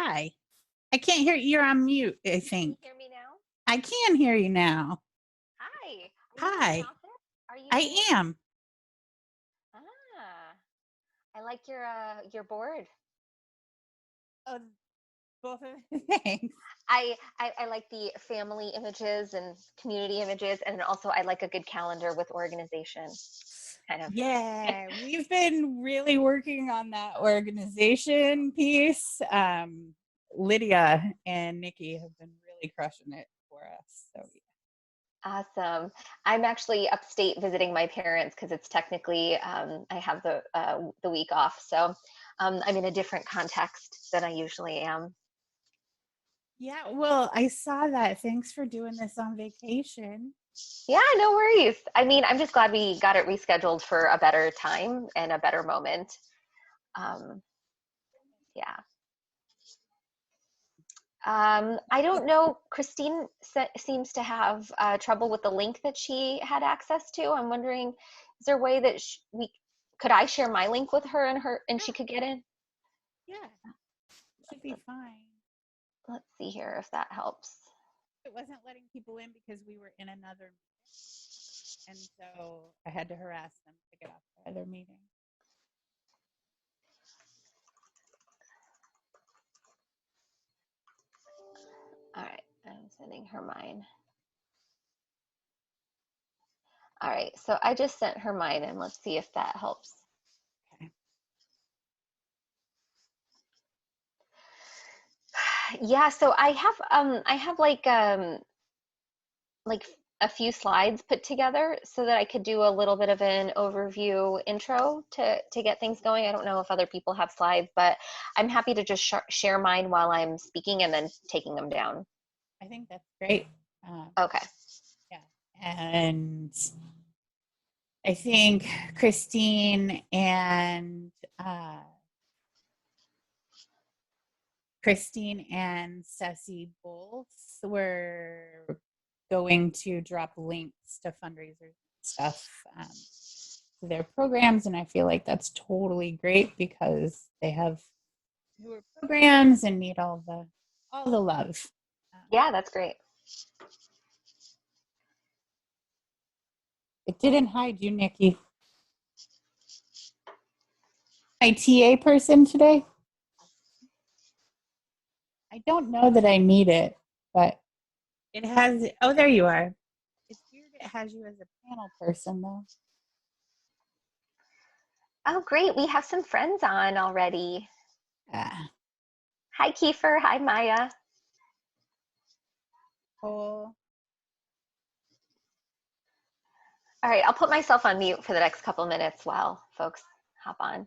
Hi. I can't hear you. You're on mute, I Can you think. hear me now? I can hear you now. Hi. Are you in the Hi. office? Are you? I am. Ah, I like your board. Oh, both of thanks. I like the family images and community images, and also I like a good calendar with organization. Kind of. Yeah, we've been really working on that organization piece. Lydia and Nikki have been really crushing it for us. So Awesome. I'm actually upstate visiting my parents because it's technically I have the week off, so I'm in a different context than I usually am. yeah, well, I saw that. Thanks for doing this on vacation. Yeah, no worries. I mean, I'm just glad we got it rescheduled for a better time and a better moment. Um, yeah. I don't know. Christine seems to have trouble with the link that she had access to. I'm wondering, is there a way that we could I share my link with her and she Yeah, could get in? yeah, should be fine. Let's see here if that helps. It wasn't letting people in because we were in another meeting, and so I had to harass them to get off the other meeting. All right, I'm sending her mine. All right, so I just sent her mine and let's see if that helps. Okay. Yeah, so I have like a few slides put together so that I could do a little bit of an overview intro to get things going. I don't know if other people have slides, but I'm happy to just share mine while I'm speaking and then taking them down. I think that's great. Okay. Yeah. And I think uh, Christine and Ceci both were going to drop links to fundraisers and stuff to their programs, and I feel like that's totally great because they have newer programs and need all the love. Um, Yeah, that's great. it didn't hide you, Nikki. My TA person today. I don't know that I need it, but it has. Oh, there you are. It's weird. It has you as a panel person, though. Oh, great. We have some friends on already. Ah, Hi, Kiefer. Hi, Maya. cool. All right, I'll put myself on mute for the next couple minutes while folks hop on.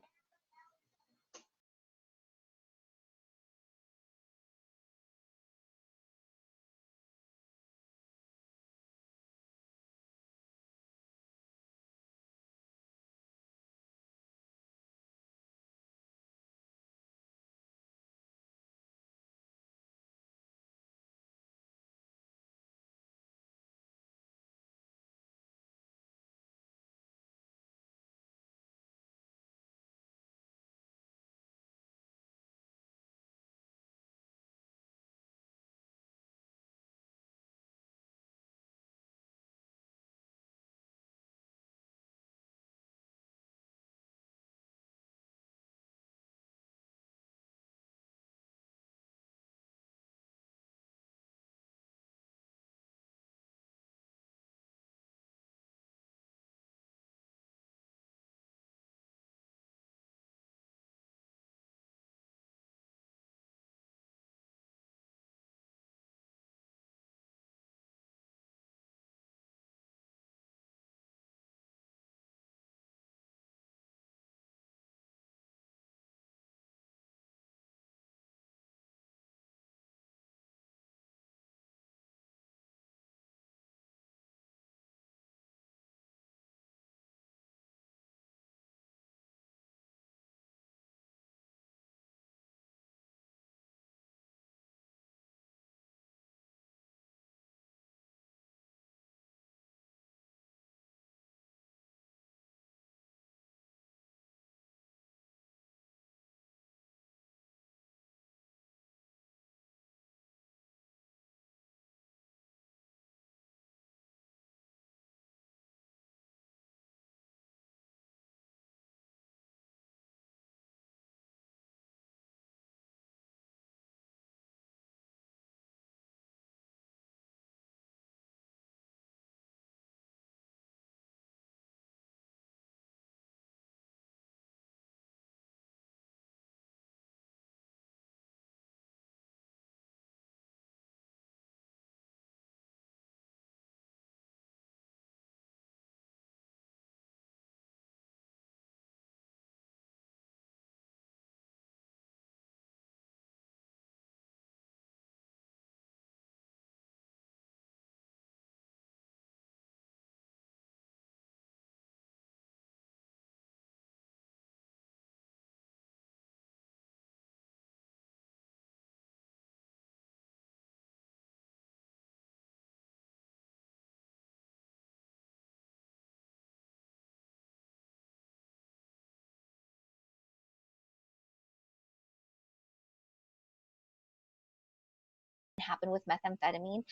happen with methamphetamine,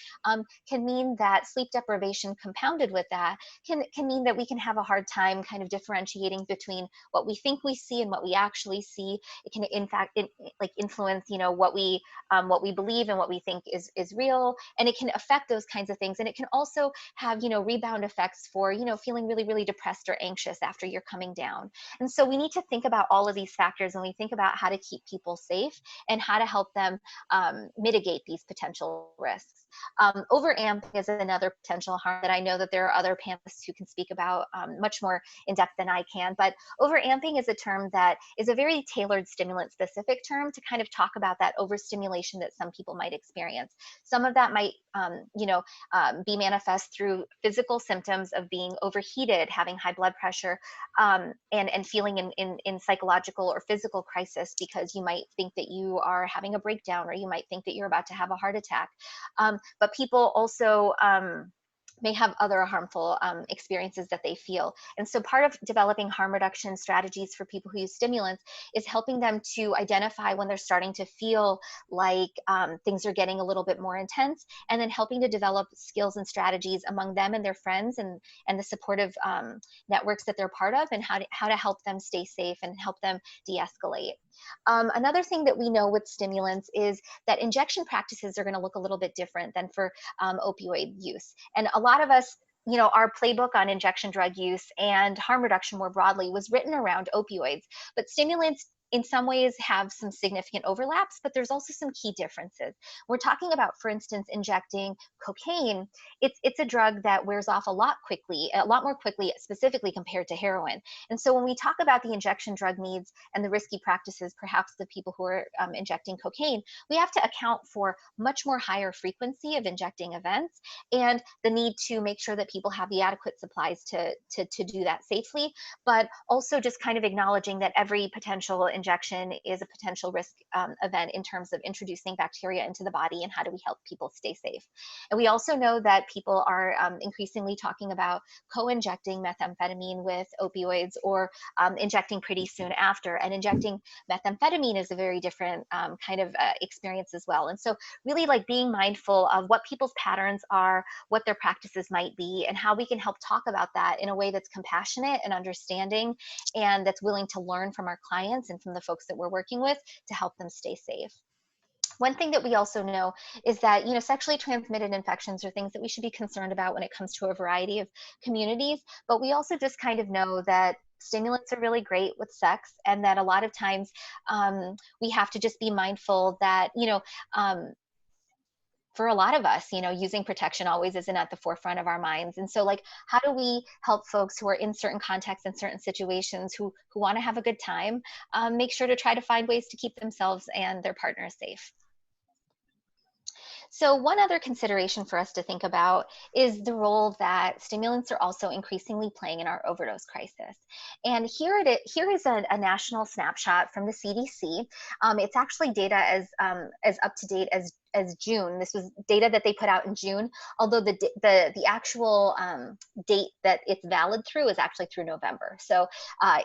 can mean that sleep deprivation compounded with that can mean that we can have a hard time kind of differentiating between what we think we see and what we actually see. It can, in fact, like influence, what we believe and what we think is real, and it can affect those kinds of things. And it can also have, rebound effects for, feeling really, really depressed or anxious after you're coming down. And so we need to think about all of these factors when we think about how to keep people safe and how to help them mitigate these potential risks. Overamping is another potential harm that I know that there are other panelists who can speak about much more in depth than I can. But overamping is a term that is a very tailored stimulant specific term to kind of talk about that overstimulation that some people might experience. Some of that might, be manifest through physical symptoms of being overheated, having high blood pressure, and feeling in psychological or physical crisis because you might think that you are having a breakdown, or you might think that you're about to have a heart attack. But people also may have other harmful experiences that they feel. And so part of developing harm reduction strategies for people who use stimulants is helping them to identify when they're starting to feel like things are getting a little bit more intense, and then helping to develop skills and strategies among them and their friends and the supportive networks that they're part of, and how to help them stay safe and help them de-escalate. Another thing that we know with stimulants is that injection practices are going to look a little bit different than for opioid use. And a lot of us, our playbook on injection drug use and harm reduction more broadly was written around opioids, but stimulants in some ways have some significant overlaps, but there's also some key differences. We're talking about, for instance, injecting cocaine. It's a drug that wears off a lot more quickly, specifically compared to heroin. And so when we talk about the injection drug needs and the risky practices, perhaps the people who are injecting cocaine, we have to account for much more higher frequency of injecting events and the need to make sure that people have the adequate supplies to do that safely, but also just kind of acknowledging that every potential injection is a potential risk event in terms of introducing bacteria into the body, and how do we help people stay safe. And we also know that people are increasingly talking about co-injecting methamphetamine with opioids, or injecting pretty soon after. And injecting methamphetamine is a very different kind of experience as well. And so really like being mindful of what people's patterns are, what their practices might be, and how we can help talk about that in a way that's compassionate and understanding, and that's willing to learn from our clients and from the folks that we're working with to help them stay safe. One thing that we also know is that, sexually transmitted infections are things that we should be concerned about when it comes to a variety of communities, but we also just kind of know that stimulants are really great with sex, and that a lot of times we have to just be mindful that, for a lot of us, using protection always isn't at the forefront of our minds. And so like, how do we help folks who are in certain contexts and certain situations who want to have a good time, make sure to try to find ways to keep themselves and their partners safe? So one other consideration for us to think about is the role that stimulants are also increasingly playing in our overdose crisis. And here is a national snapshot from the CDC. It's actually data as up to date as June. This was data that they put out in June, although the actual date that it's valid through is actually through November. So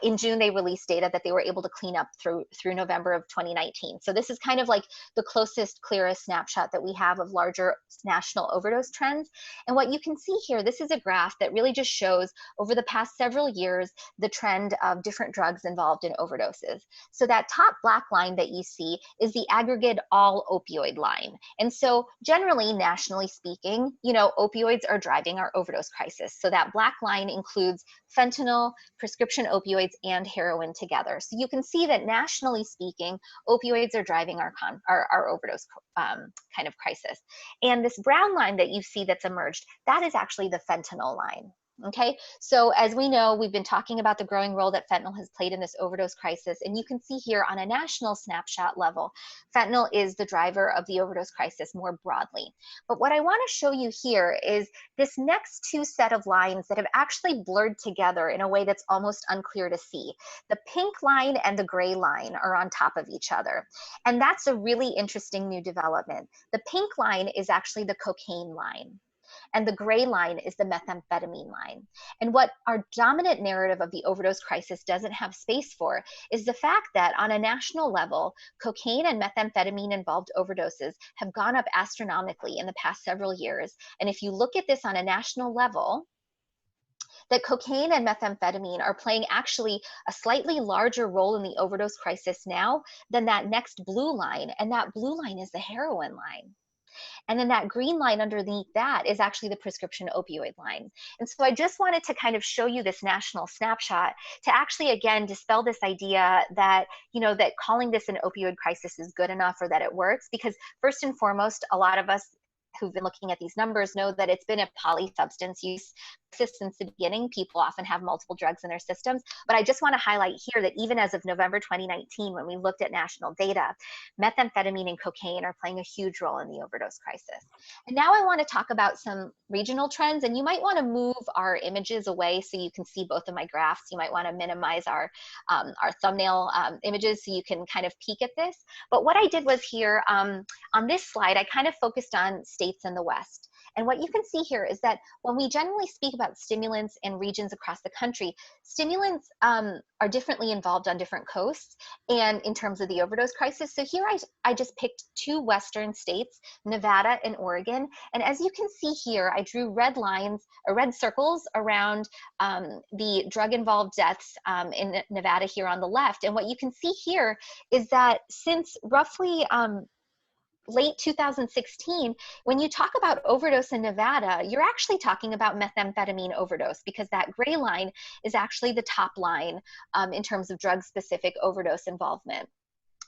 in June, they released data that they were able to clean up through November of 2019. So this is kind of like the closest, clearest snapshot that we have of larger national overdose trends. And what you can see here, this is a graph that really just shows over the past several years the trend of different drugs involved in overdoses. So that top black line that you see is the aggregate all opioid line. And so generally, nationally speaking, opioids are driving our overdose crisis. So that black line includes fentanyl, prescription opioids, and heroin together. So you can see that nationally speaking, opioids are driving our overdose kind of crisis. And this brown line that you see that's emerged, that is actually the fentanyl line. Okay, so as we know, we've been talking about the growing role that fentanyl has played in this overdose crisis, and you can see here on a national snapshot level, fentanyl is the driver of the overdose crisis more broadly. But what I want to show you here is this next two set of lines that have actually blurred together in a way that's almost unclear to see. The pink line and the gray line are on top of each other, and that's a really interesting new development. The pink line is actually the cocaine line. and the gray line is the methamphetamine line. And what our dominant narrative of the overdose crisis doesn't have space for is the fact that on a national level, cocaine and methamphetamine involved overdoses have gone up astronomically in the past several years. And if you look at this on a national level, that cocaine and methamphetamine are playing actually a slightly larger role in the overdose crisis now than that next blue line. And that blue line is the heroin line. And then that green line underneath that is actually the prescription opioid line. And so I just wanted to kind of show you this national snapshot to actually, again, dispel this idea that, that calling this an opioid crisis is good enough or that it works. Because first and foremost, a lot of us who've been looking at these numbers know that it's been a polysubstance use crisis since the beginning. People often have multiple drugs in their systems. But I just want to highlight here that even as of November 2019, when we looked at national data, methamphetamine and cocaine are playing a huge role in the overdose crisis. And now I want to talk about some regional trends. And you might want to move our images away so you can see both of my graphs. You might want to minimize our thumbnail images so you can kind of peek at this. But what I did was here on this slide, I kind of focused on states in the West. And what you can see here is that when we generally speak about stimulants in regions across the country, stimulants are differently involved on different coasts and in terms of the overdose crisis. So here I just picked two Western states, Nevada and Oregon. And as you can see here, I drew red lines or red circles around the drug-involved deaths in Nevada here on the left. And what you can see here is that since roughly late 2016, when you talk about overdose in Nevada, you're actually talking about methamphetamine overdose because that gray line is actually the top line in terms of drug-specific overdose involvement.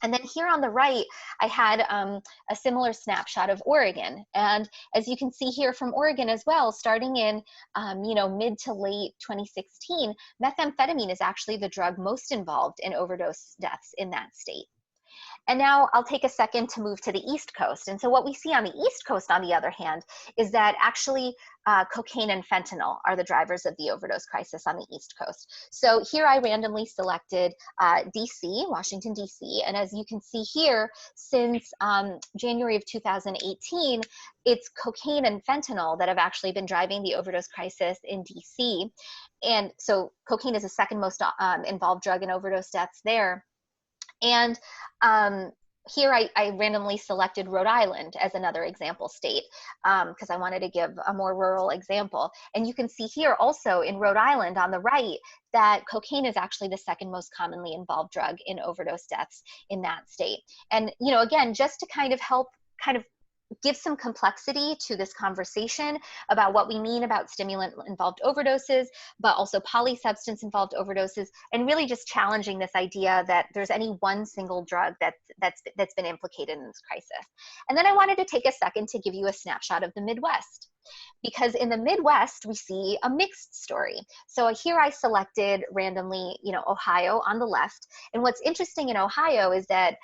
And then here on the right, I had a similar snapshot of Oregon. And as you can see here from Oregon as well, starting in mid to late 2016, methamphetamine is actually the drug most involved in overdose deaths in that state. And now I'll take a second to move to the East Coast. And so what we see on the East Coast, on the other hand, is that actually cocaine and fentanyl are the drivers of the overdose crisis on the East Coast. So here I randomly selected DC, Washington, DC. And as you can see here, since January of 2018, it's cocaine and fentanyl that have actually been driving the overdose crisis in DC. And so cocaine is the second most involved drug in overdose deaths there. And here I randomly selected Rhode Island as another example state because I wanted to give a more rural example. And you can see here also in Rhode Island on the right that cocaine is actually the second most commonly involved drug in overdose deaths in that state. And, again, just to kind of help give some complexity to this conversation about what we mean about stimulant-involved overdoses, but also polysubstance involved overdoses, and really just challenging this idea that there's any one single drug that's been implicated in this crisis. And then I wanted to take a second to give you a snapshot of the Midwest, because in the Midwest we see a mixed story. So here I selected randomly, Ohio on the left, and what's interesting in Ohio is that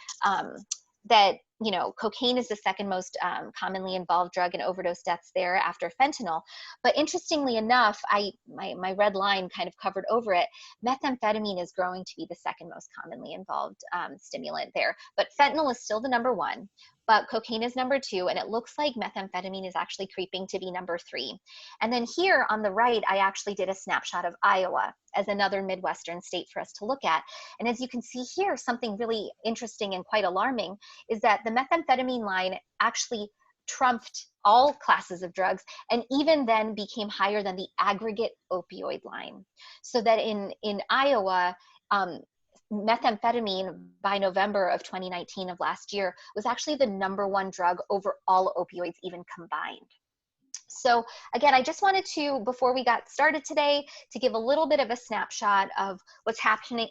cocaine is the second most commonly involved drug in overdose deaths there after fentanyl. But interestingly enough, my red line kind of covered over it. Methamphetamine is growing to be the second most commonly involved stimulant there. But fentanyl is still the number one, but cocaine is number two, and it looks like methamphetamine is actually creeping to be number three. And then here on the right, I actually did a snapshot of Iowa as another Midwestern state for us to look at. And as you can see here, something really interesting and quite alarming is that the methamphetamine line actually trumped all classes of drugs and even then became higher than the aggregate opioid line. So that in Iowa, methamphetamine by November of 2019 of last year was actually the number one drug over all opioids even combined. So again, I just wanted to, before we got started today, to give a little bit of a snapshot of what's happening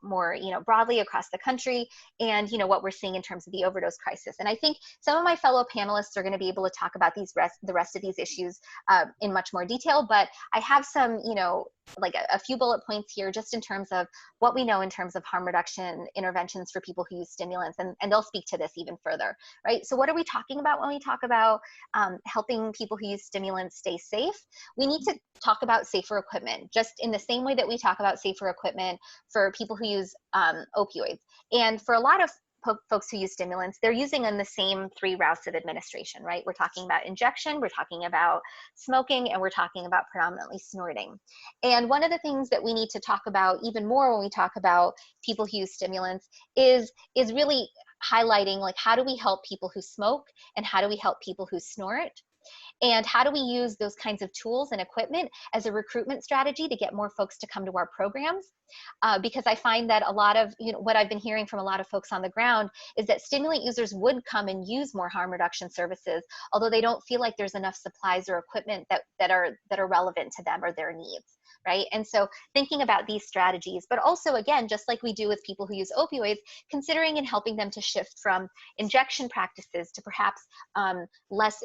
more broadly across the country, and what we're seeing in terms of the overdose crisis. And I think some of my fellow panelists are going to be able to talk about the rest of these issues in much more detail. But I have some, like a few bullet points here, just in terms of what we know in terms of harm reduction interventions for people who use stimulants, and they'll speak to this even further, right? So what are we talking about when we talk about helping people who use stimulants stay safe? We need to talk about safer equipment, just in the same way that we talk about safer equipment for people who use opioids. And for a lot of folks who use stimulants, they're using in the same 3 routes of administration, right? We're talking about injection, we're talking about smoking, and we're talking about predominantly snorting. And one of the things that we need to talk about even more when we talk about people who use stimulants is really highlighting, like, how do we help people who smoke and how do we help people who snort? And how do we use those kinds of tools and equipment as a recruitment strategy to get more folks to come to our programs? Because I find that a lot of, what I've been hearing from a lot of folks on the ground is that stimulant users would come and use more harm reduction services, although they don't feel like there's enough supplies or equipment that are relevant to them or their needs, right? And so thinking about these strategies, but also, again, just like we do with people who use opioids, considering and helping them to shift from injection practices to perhaps less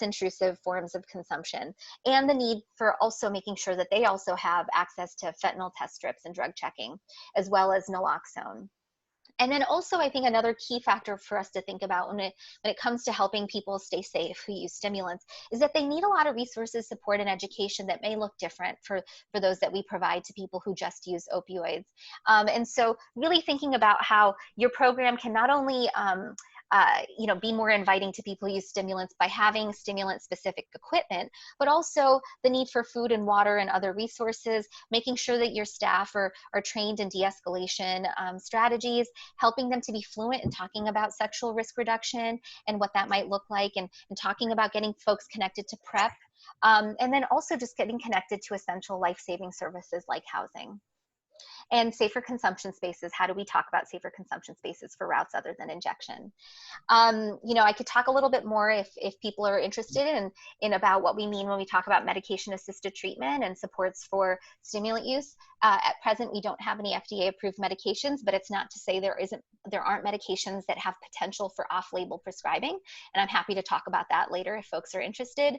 intrusive forms of consumption, and the need for also making sure that they also have access to fentanyl test strips and drug checking, as well as naloxone. And then also, I think another key factor for us to think about when it comes to helping people stay safe who use stimulants is that they need a lot of resources, support, and education that may look different for those that we provide to people who just use opioids. And so really thinking about how your program can not only be more inviting to people who use stimulants by having stimulant-specific equipment, but also the need for food and water and other resources, making sure that your staff are trained in de-escalation strategies, helping them to be fluent in talking about sexual risk reduction and what that might look like, and talking about getting folks connected to PrEP, and then also just getting connected to essential life-saving services like housing. And safer consumption spaces. How do we talk about safer consumption spaces for routes other than injection? I could talk a little bit more if people are interested in about what we mean when we talk about medication-assisted treatment and supports for stimulant use. At present, we don't have any FDA-approved medications, but it's not to say there aren't medications that have potential for off-label prescribing, and I'm happy to talk about that later if folks are interested.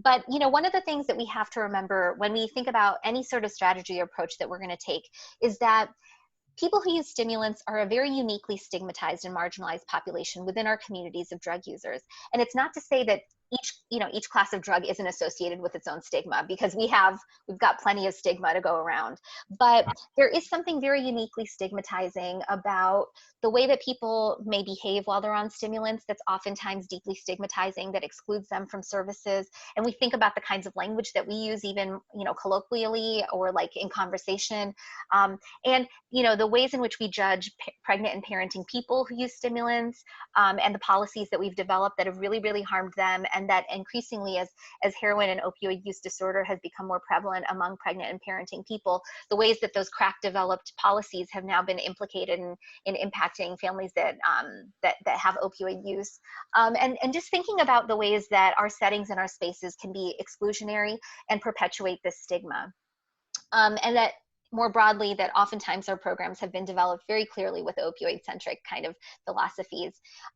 But one of the things that we have to remember when we think about any sort of strategy or approach that we're going to take is that people who use stimulants are a very uniquely stigmatized and marginalized population within our communities of drug users. And it's not to say that each class of drug isn't associated with its own stigma, because we've got plenty of stigma to go around. But there is something very uniquely stigmatizing about the way that people may behave while they're on stimulants that's oftentimes deeply stigmatizing, that excludes them from services. And we think about the kinds of language that we use, even colloquially or like in conversation, and the ways in which we judge pregnant and parenting people who use stimulants, and the policies that we've developed that have really, really harmed them, and that increasingly as heroin and opioid use disorder has become more prevalent among pregnant and parenting people, the ways that those crack-developed policies have now been implicated in impacting families that have opioid use, and just thinking about the ways that our settings and our spaces can be exclusionary and perpetuate this stigma, and that more broadly, that oftentimes our programs have been developed very clearly with opioid-centric kind of philosophies.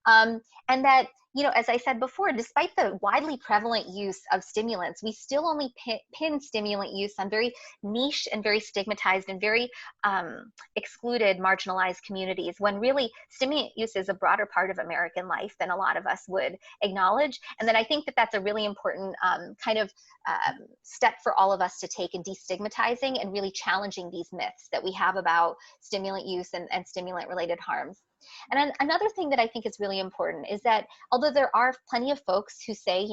And that, as I said before, despite the widely prevalent use of stimulants, we still only pin stimulant use on very niche and very stigmatized and very excluded, marginalized communities, when really stimulant use is a broader part of American life than a lot of us would acknowledge. And then I think that that's a really important step for all of us to take in destigmatizing and really challenging these myths that we have about stimulant use and stimulant-related harms. And another thing that I think is really important is that although there are plenty of folks who say,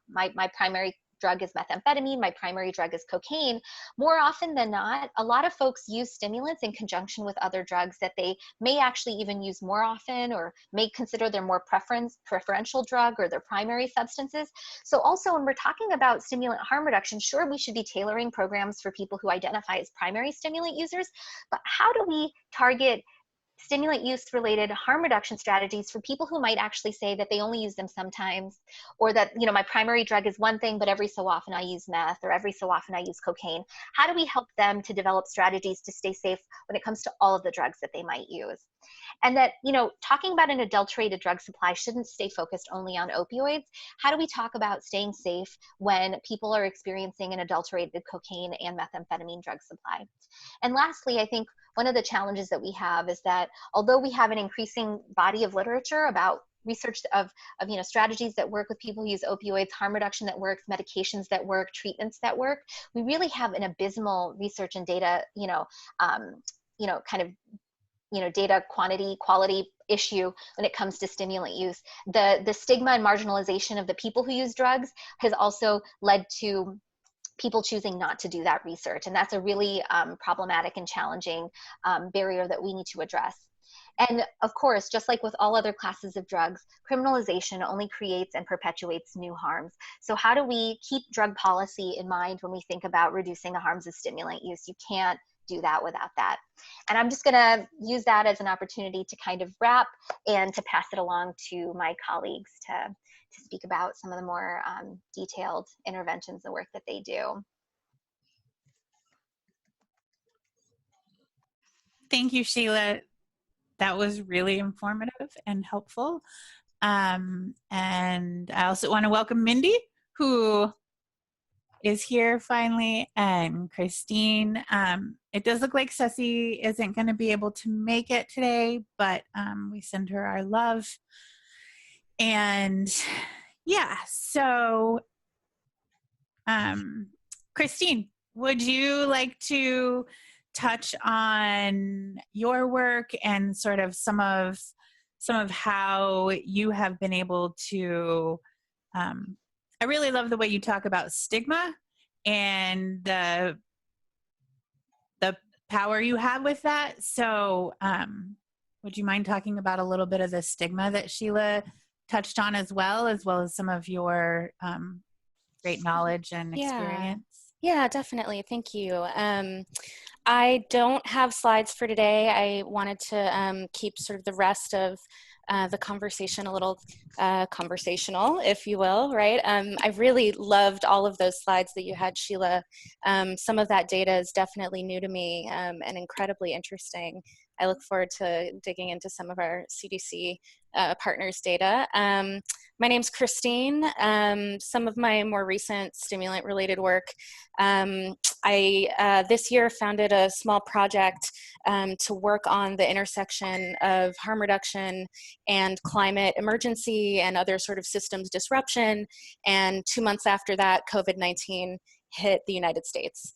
my primary drug is methamphetamine, my primary drug is cocaine, more often than not, a lot of folks use stimulants in conjunction with other drugs that they may actually even use more often, or may consider their more preferential drug or their primary substances. So also when we're talking about stimulant harm reduction, sure, we should be tailoring programs for people who identify as primary stimulant users, but how do we target stimulant use related harm reduction strategies for people who might actually say that they only use them sometimes, or that, my primary drug is one thing, but every so often I use meth, or every so often I use cocaine? How do we help them to develop strategies to stay safe when it comes to all of the drugs that they might use? And that, talking about an adulterated drug supply shouldn't stay focused only on opioids. How do we talk about staying safe when people are experiencing an adulterated cocaine and methamphetamine drug supply? And lastly, I think one of the challenges that we have is that although we have an increasing body of literature about research of strategies that work with people who use opioids, harm reduction that works, medications that work, treatments that work, we really have an abysmal research and data, data quantity, quality issue when it comes to stimulant use. The stigma and marginalization of the people who use drugs has also led to people choosing not to do that research. And that's a really problematic and challenging barrier that we need to address. And of course, just like with all other classes of drugs, criminalization only creates and perpetuates new harms. So how do we keep drug policy in mind when we think about reducing the harms of stimulant use? You can't do that without that. And I'm just gonna use that as an opportunity to kind of wrap and to pass it along to my colleagues to speak about some of the more detailed interventions, the work that they do. Thank you, Sheila. That was really informative and helpful. And I also want to welcome Mindy, who is here finally, and Christine. It does look like Ceci isn't going to be able to make it today, but we send her our love. And yeah, so Christine, would you like to touch on your work and sort of some of how you have been able to I really love the way you talk about stigma and the power you have with that. So would you mind talking about a little bit of the stigma that Sheila touched on as well as some of your great knowledge and experience? Yeah, definitely. Thank you. I don't have slides for today. I wanted to keep sort of the rest of the conversation a little conversational, if you will, right? I really loved all of those slides that you had, Sheila. Some of that data is definitely new to me and incredibly interesting. I look forward to digging into some of our CDC partners' data. My name's Christine. Some of my more recent stimulant-related work, I this year founded a small project to work on the intersection of harm reduction and climate emergency and other sort of systems disruption. And 2 months after that, COVID-19 hit the United States,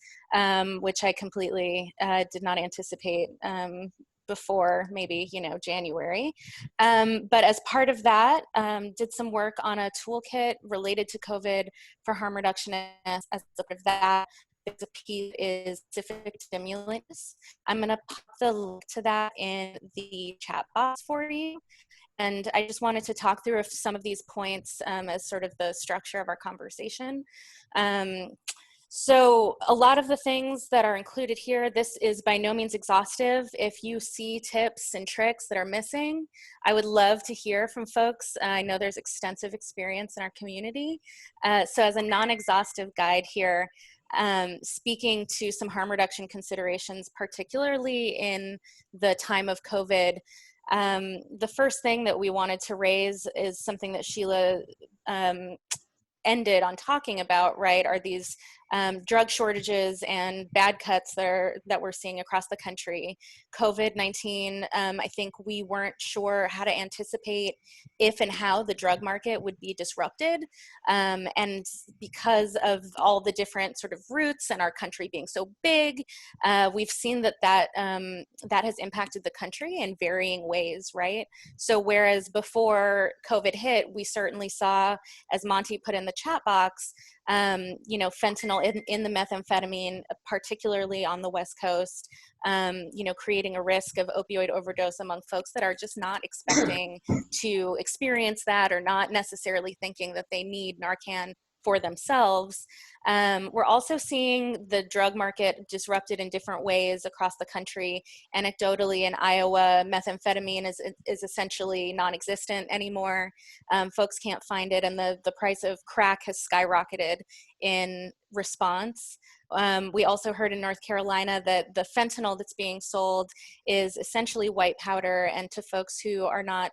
which I completely did not anticipate before maybe, January. But as part of that, did some work on a toolkit related to COVID for harm reduction. As a part of that, there's a piece is specific stimulants. I'm going to pop the link to that in the chat box for you. And I just wanted to talk through some of these points as sort of the structure of our conversation. So a lot of the things that are included here, this is by no means exhaustive. If you see tips and tricks that are missing, I would love to hear from folks. I know there's extensive experience in our community. So as a non-exhaustive guide here, speaking to some harm reduction considerations, particularly in the time of COVID, the first thing that we wanted to raise is something that Sheila ended on talking about, right, are these drug shortages and bad cuts that we're seeing across the country. COVID-19, I think we weren't sure how to anticipate if and how the drug market would be disrupted. And because of all the different sort of routes and our country being so big, we've seen that has impacted the country in varying ways, right? So whereas before COVID hit, we certainly saw, as Monty put in the chat box, fentanyl in the methamphetamine, particularly on the West Coast, creating a risk of opioid overdose among folks that are just not expecting to experience that or not necessarily thinking that they need Narcan for themselves. We're also seeing the drug market disrupted in different ways across the country. Anecdotally, in Iowa, methamphetamine is essentially non-existent anymore. Folks can't find it, and the price of crack has skyrocketed in response. We also heard in North Carolina that the fentanyl that's being sold is essentially white powder, and to folks who are not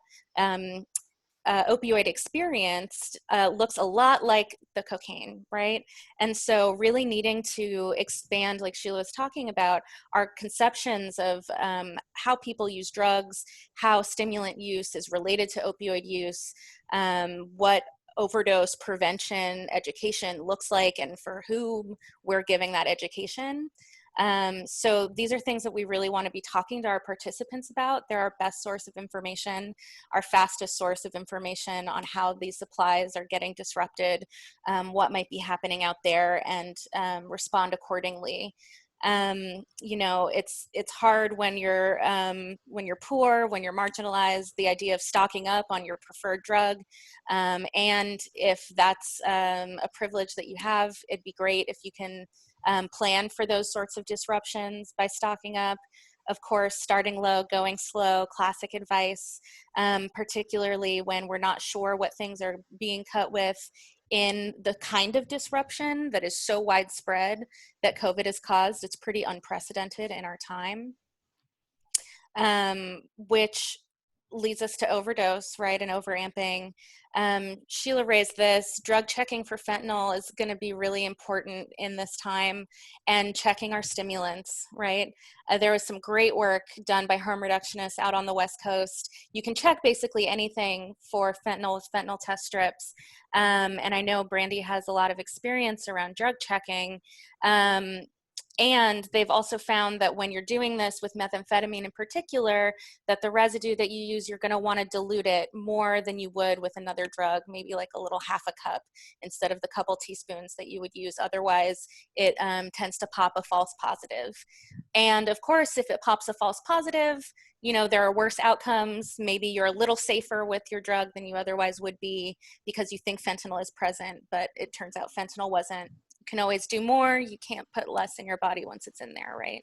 opioid experienced, looks a lot like the cocaine, right? And so really needing to expand, like Sheila was talking about, our conceptions of how people use drugs, how stimulant use is related to opioid use, what overdose prevention education looks like and for whom we're giving that education. So these are things that we really want to be talking to our participants about. They're our best source of information, our fastest source of information on how these supplies are getting disrupted, what might be happening out there, and respond accordingly. You know, it's hard when you're poor, when you're marginalized, the idea of stocking up on your preferred drug. And if that's a privilege that you have, it'd be great if you can plan for those sorts of disruptions by stocking up. Of course, starting low, going slow, classic advice, particularly when we're not sure what things are being cut with in the kind of disruption that is so widespread that COVID has caused. It's pretty unprecedented in our time, which leads us to overdose, right, and overamping. Sheila raised this. Drug checking for fentanyl is going to be really important in this time, and checking our stimulants, right? There was some great work done by harm reductionists out on the West Coast. You can check basically anything for fentanyl with fentanyl test strips. And I know Brandy has a lot of experience around drug checking. And they've also found that when you're doing this with methamphetamine in particular, that the residue that you use, you're going to want to dilute it more than you would with another drug, maybe like a little half a cup instead of the couple teaspoons that you would use. Otherwise, it tends to pop a false positive. And of course, if it pops a false positive, you know, there are worse outcomes. Maybe you're a little safer with your drug than you otherwise would be because you think fentanyl is present, but it turns out fentanyl wasn't. Can always do more. You can't put less in your body once it's in there, right?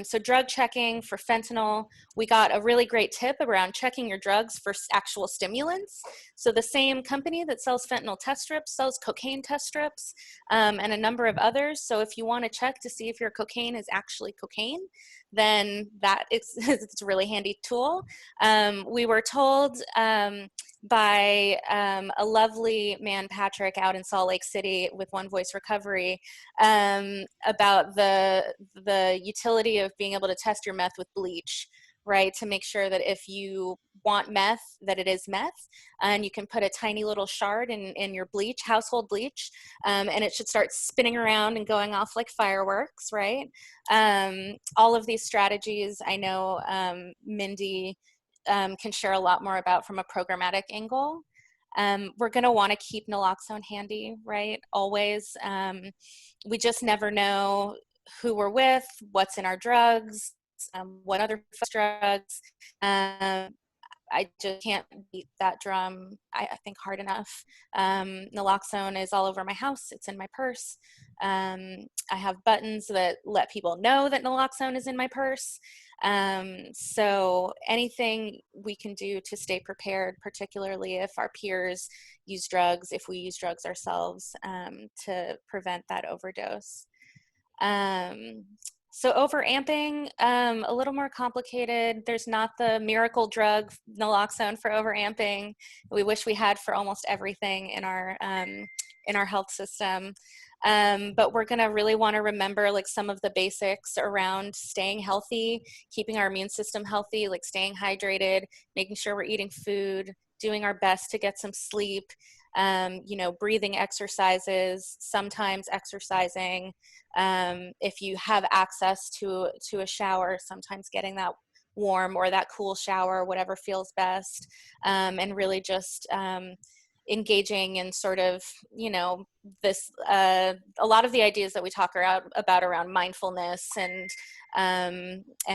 So drug checking for fentanyl, we got a really great tip around checking your drugs for actual stimulants. So the same company that sells fentanyl test strips sells cocaine test strips, and a number of others. So if you want to check to see if your cocaine is actually cocaine, then that is it's a really handy tool. We were told by a lovely man, Patrick, out in Salt Lake City with One Voice Recovery, about the utility of being able to test your meth with bleach, right? To make sure that if you want meth, that it is meth, and you can put a tiny little shard in your bleach, household bleach, and it should start spinning around and going off like fireworks, right? All of these strategies, I know Mindy can share a lot more about from a programmatic angle. We're going to want to keep naloxone handy, right? Always. We just never know who we're with, what's in our drugs, what other drugs. I just can't beat that drum, I think, hard enough. Naloxone is all over my house. It's in my purse. I have buttons that let people know that naloxone is in my purse. So anything we can do to stay prepared, particularly if our peers use drugs, if we use drugs ourselves, to prevent that overdose. So overamping, a little more complicated. There's not the miracle drug naloxone for overamping. We wish we had for almost everything in our health system. But we're gonna really wanna remember like some of the basics around staying healthy, keeping our immune system healthy, like staying hydrated, making sure we're eating food, doing our best to get some sleep, you know, breathing exercises, sometimes exercising. If you have access to a shower, sometimes getting that warm or that cool shower, whatever feels best, and really just engaging in sort of, you know, this, a lot of the ideas that we talk about around mindfulness and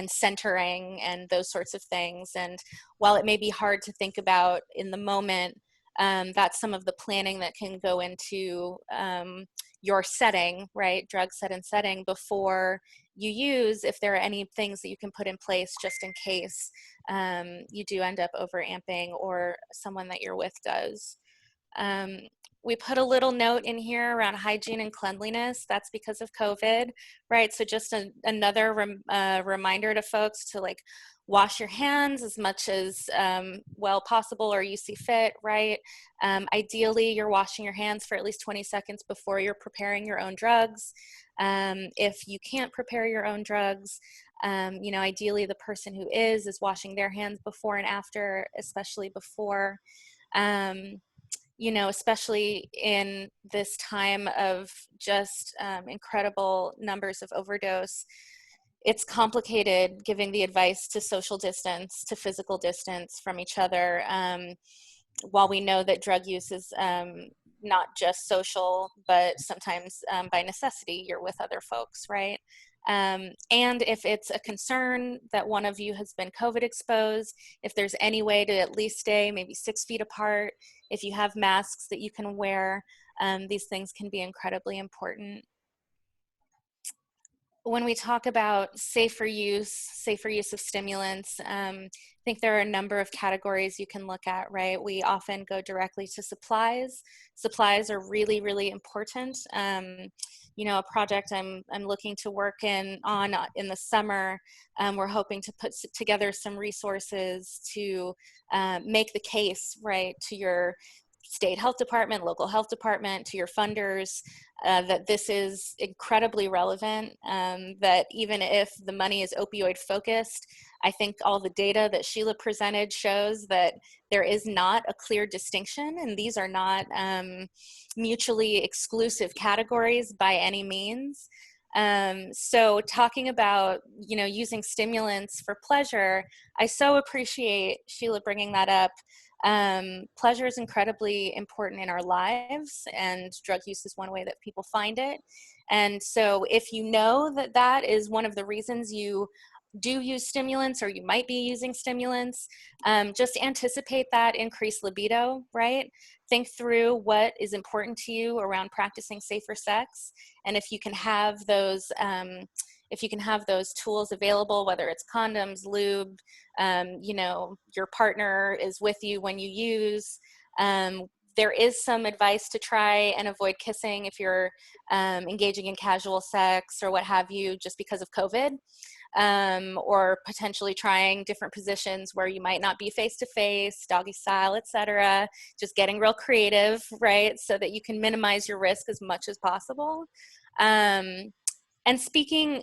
centering and those sorts of things. And while it may be hard to think about in the moment, that's some of the planning that can go into your setting, right? Drug set and setting before you use, if there are any things that you can put in place just in case you do end up overamping or someone that you're with does. We put a little note in here around hygiene and cleanliness. That's because of COVID, right? So just another reminder to folks to like wash your hands as much as well possible or you see fit, right? Ideally, you're washing your hands for at least 20 seconds before you're preparing your own drugs. If you can't prepare your own drugs, you know, ideally the person who is washing their hands before and after, especially before. especially in this time of just incredible numbers of overdose, it's complicated giving the advice to social distance, to physical distance from each other. While we know that drug use is not just social, but sometimes by necessity, you're with other folks, right? And if it's a concern that one of you has been COVID exposed, if there's any way to at least stay maybe 6 feet apart, if you have masks that you can wear, these things can be incredibly important. When we talk about safer use of stimulants, I think there are a number of categories you can look at, right? We often go directly to supplies. Supplies are really, really important. A project I'm looking to work on in the summer, we're hoping to put together some resources to make the case, right, to your state health department, local health department, to your funders, that this is incredibly relevant, that even if the money is opioid focused, I think all the data that Sheila presented shows that there is not a clear distinction, and these are not mutually exclusive categories by any means. So talking about, using stimulants for pleasure, I so appreciate Sheila bringing that up. Pleasure is incredibly important in our lives, and drug use is one way that people find it. And so if you know that that is one of the reasons you do use stimulants, or you might be using stimulants, just anticipate that increased libido, right? Think through what is important to you around practicing safer sex. And if you can have those tools available, whether it's condoms, lube, your partner is with you when you use. There is some advice to try and avoid kissing if you're engaging in casual sex or what have you, just because of COVID, or potentially trying different positions where you might not be face-to-face, doggy style, etc. Just getting real creative, right, so that you can minimize your risk as much as possible. And speaking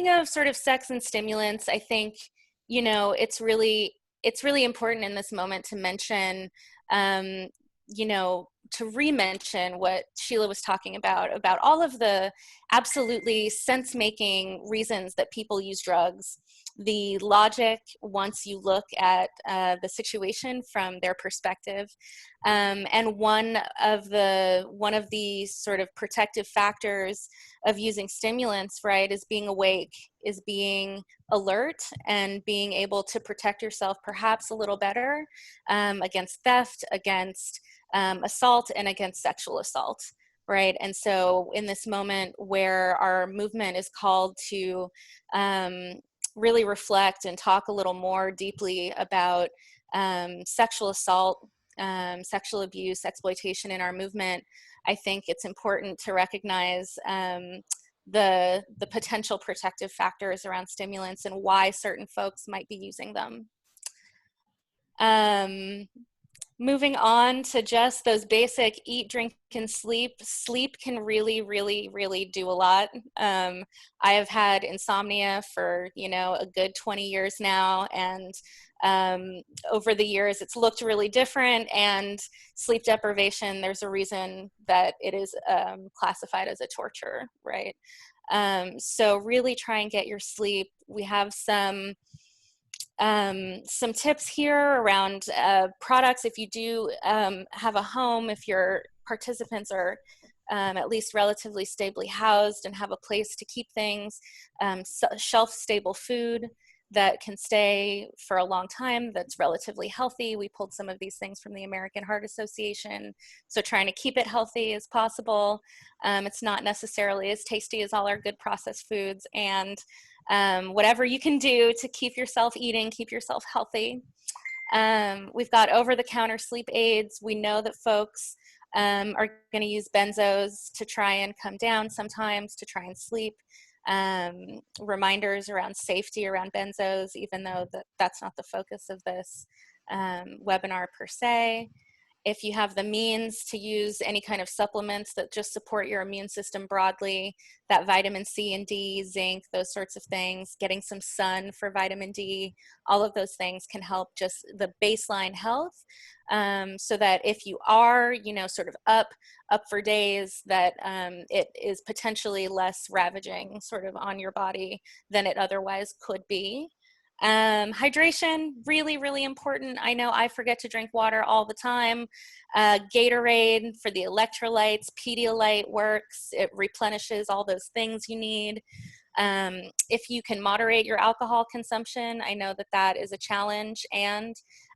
of sort of sex and stimulants, I think, it's really important in this moment to mention, to re-mention what Sheila was talking about all of the absolutely sense-making reasons that people use drugs. The logic, once you look at the situation from their perspective, and one of the sort of protective factors of using stimulants, right, is being awake, is being alert, and being able to protect yourself perhaps a little better against theft, against assault, and against sexual assault, right? And so in this moment where our movement is called to really reflect and talk a little more deeply about sexual assault, sexual abuse, exploitation in our movement, I think it's important to recognize the potential protective factors around stimulants and why certain folks might be using them. Moving on to just those basic eat, drink, and sleep. Sleep can really, really, really do a lot. I have had insomnia for, a good 20 years now, and over the years it's looked really different, and sleep deprivation, there's a reason that it is classified as a torture, right? So really try and get your sleep. We have some tips here around products. If you do have a home, if your participants are at least relatively stably housed and have a place to keep things, shelf-stable food that can stay for a long time, that's relatively healthy. We pulled some of these things from the American Heart Association, so trying to keep it healthy as possible. It's not necessarily as tasty as all our good processed foods, and whatever you can do to keep yourself eating, keep yourself healthy. We've got over-the-counter sleep aids. We know that folks are going to use benzos to try and come down sometimes, to try and sleep. Reminders around safety around benzos, even though that's not the focus of this webinar per se. If you have the means to use any kind of supplements that just support your immune system broadly, that vitamin C and D, zinc, those sorts of things, getting some sun for vitamin D, all of those things can help just the baseline health, so that if you are, sort of up for days, that it is potentially less ravaging sort of on your body than it otherwise could be. Hydration, really, really important. I know I forget to drink water all the time. Gatorade for the electrolytes, Pedialyte works. It replenishes all those things you need. If you can moderate your alcohol consumption, I know that that is a challenge, and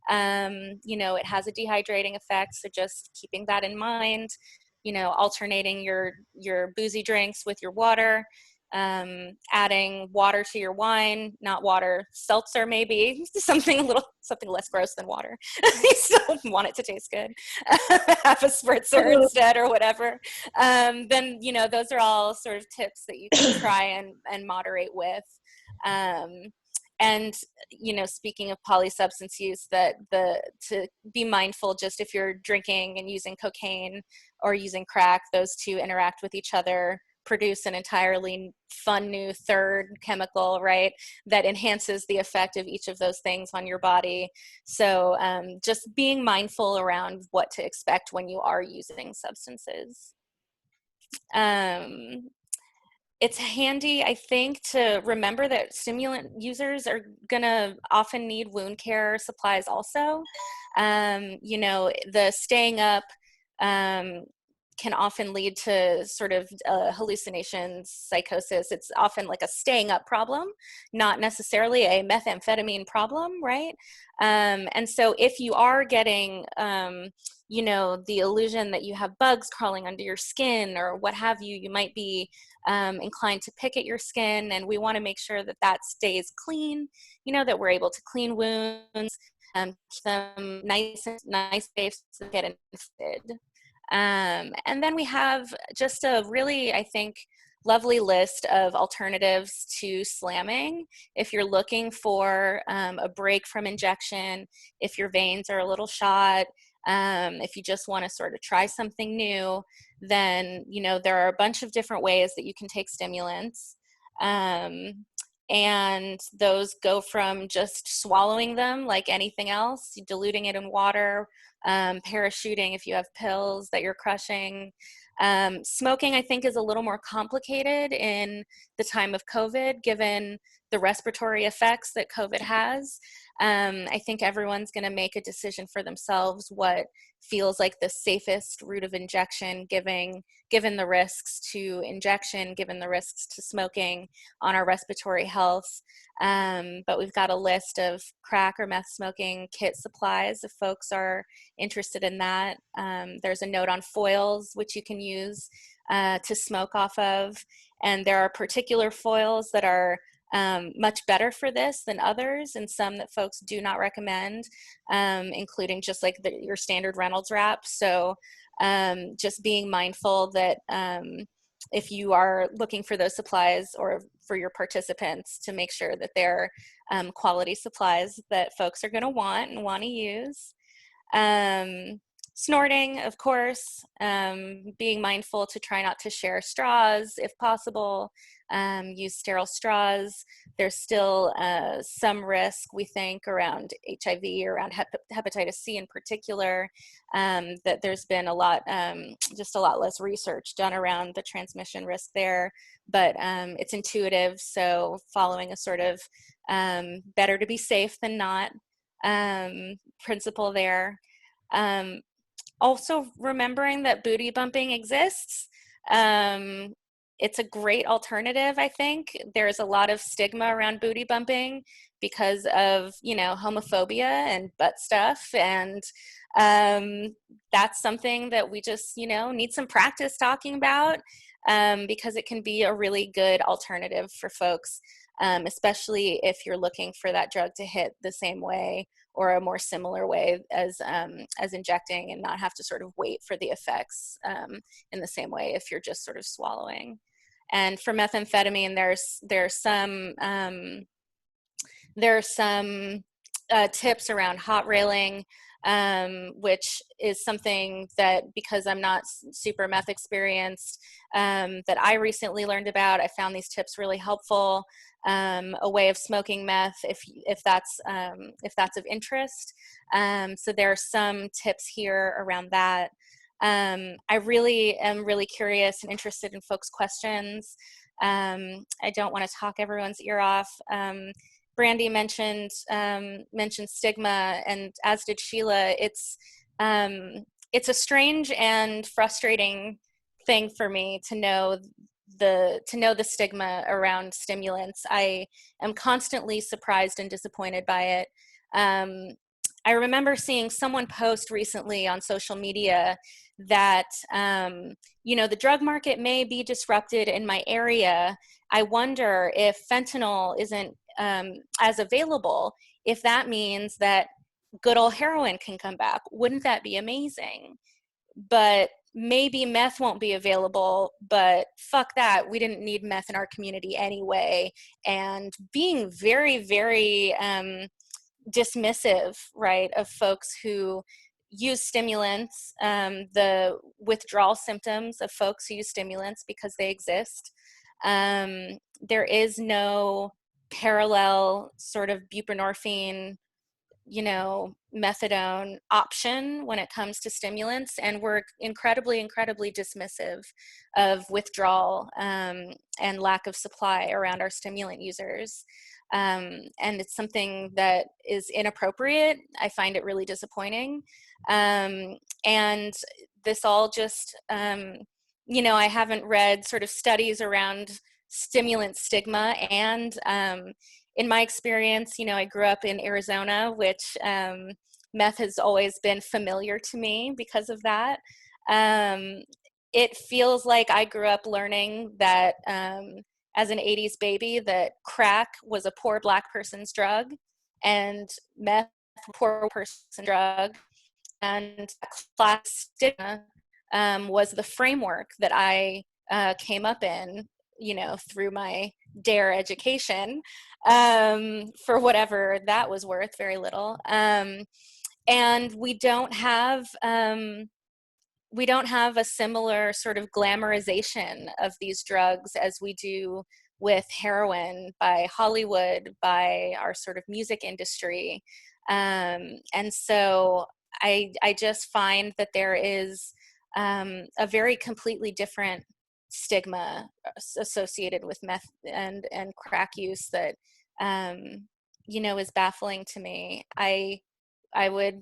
it has a dehydrating effect. So just keeping that in mind, alternating your boozy drinks with your water. Adding water to your wine, not water, seltzer maybe, something less gross than water. You still want it to taste good. Have a spritzer instead or whatever. Then, those are all sort of tips that you can try and moderate with. And speaking of polysubstance use, to be mindful, just if you're drinking and using cocaine or using crack, those two interact with each other, produce an entirely fun new third chemical, right, that enhances the effect of each of those things on your body. So just being mindful around what to expect when you are using substances. It's handy, I think, to remember that stimulant users are gonna often need wound care supplies also. The staying up can often lead to sort of hallucinations, psychosis. It's often like a staying up problem, not necessarily a methamphetamine problem, right? And so if you are getting, the illusion that you have bugs crawling under your skin or what have you, you might be inclined to pick at your skin, and we want to make sure that that stays clean, that we're able to clean wounds, keep them nice, safe, so they get infected. And then we have just a really, I think, lovely list of alternatives to slamming. If you're looking for a break from injection, if your veins are a little shot, if you just want to sort of try something new, then, there are a bunch of different ways that you can take stimulants. And those go from just swallowing them like anything else, diluting it in water, parachuting if you have pills that you're crushing. Smoking, I think, is a little more complicated in the time of COVID, given the respiratory effects that COVID has. I think everyone's going to make a decision for themselves what feels like the safest route of injection, given the risks to injection, given the risks to smoking on our respiratory health. But we've got a list of crack or meth smoking kit supplies if folks are interested in that. There's a note on foils, which you can use to smoke off of. And there are particular foils that are much better for this than others, and some that folks do not recommend, including just like your standard Reynolds wrap. So just being mindful that if you are looking for those supplies, or for your participants, to make sure that they're quality supplies that folks are going to want to use. Snorting, of course, being mindful to try not to share straws if possible, use sterile straws. There's still some risk, we think, around HIV, around hepatitis C in particular, that there's been just a lot less research done around the transmission risk there, but it's intuitive, so following a sort of better to be safe than not principle there. Also remembering that booty bumping exists. It's a great alternative, I think. There's a lot of stigma around booty bumping because of, homophobia and butt stuff. And that's something that we just, need some practice talking about, because it can be a really good alternative for folks, especially if you're looking for that drug to hit the same way or a more similar way as injecting, and not have to sort of wait for the effects in the same way if you're just sort of swallowing. And for methamphetamine, there are some tips around hot railing, which is something that, because I'm not super meth experienced, that I recently learned about. I found these tips really helpful. A way of smoking meth, if that's of interest. So there are some tips here around that. I really am really curious and interested in folks' questions. I don't want to talk everyone's ear off. Brandy mentioned stigma, and as did Sheila. It's a strange and frustrating thing for me to know the stigma around stimulants. I am constantly surprised and disappointed by it. I remember seeing someone post recently on social media that the drug market may be disrupted in my area. I wonder if fentanyl isn't as available, if that means that good old heroin can come back. Wouldn't that be amazing? But maybe meth won't be available, but fuck that. We didn't need meth in our community anyway. And being very, very dismissive, right, of folks who use stimulants, the withdrawal symptoms of folks who use stimulants because they exist. There is no parallel sort of buprenorphine, methadone option when it comes to stimulants, and we're incredibly dismissive of withdrawal and lack of supply around our stimulant users. And it's something that is inappropriate. I find it really disappointing. And this all just, I haven't read sort of studies around stimulant stigma, and in my experience, I grew up in Arizona, which meth has always been familiar to me because of that. It feels like I grew up learning that as an 80s baby, that crack was a poor Black person's drug and meth a poor person's drug, and class stigma was the framework that I came up in, through my DARE education, for whatever that was worth, very little. And we don't have a similar sort of glamorization of these drugs as we do with heroin by Hollywood, by our sort of music industry. And so I just find that there is a very completely different stigma associated with meth and crack use that is baffling to me. I would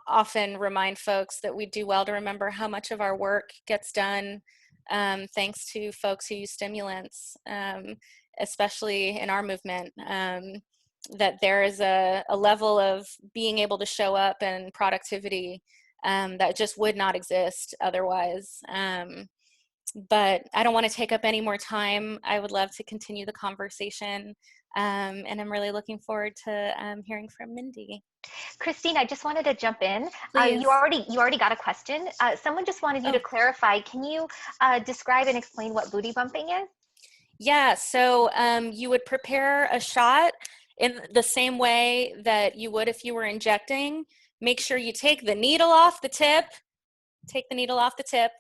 often remind folks that we do well to remember how much of our work gets done thanks to folks who use stimulants, especially in our movement. That there is a level of being able to show up and productivity that just would not exist otherwise. But I don't want to take up any more time. I would love to continue the conversation, and I'm really looking forward to hearing from Mindy. Christine, I just wanted to jump in. Please. You already got a question. Someone just wanted you to clarify. Can you describe and explain what booty bumping is? Yeah, so you would prepare a shot in the same way that you would if you were injecting. Make sure you take the needle off the tip.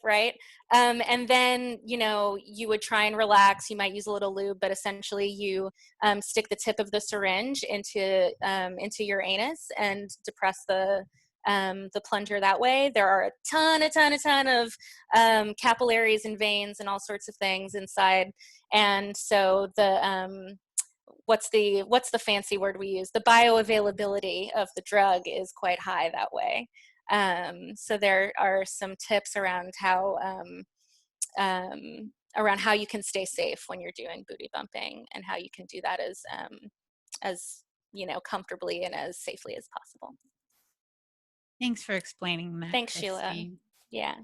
Right? And then, you would try and relax. You might use a little lube, but essentially you stick the tip of the syringe into your anus and depress the plunger that way. There are a ton of capillaries and veins and all sorts of things inside. And so the what's the fancy word we use? The bioavailability of the drug is quite high that way. So there are some tips around how you can stay safe when you're doing booty bumping, and how you can do that as comfortably and as safely as possible. Thanks for explaining that. Thanks, Sheila. Yeah.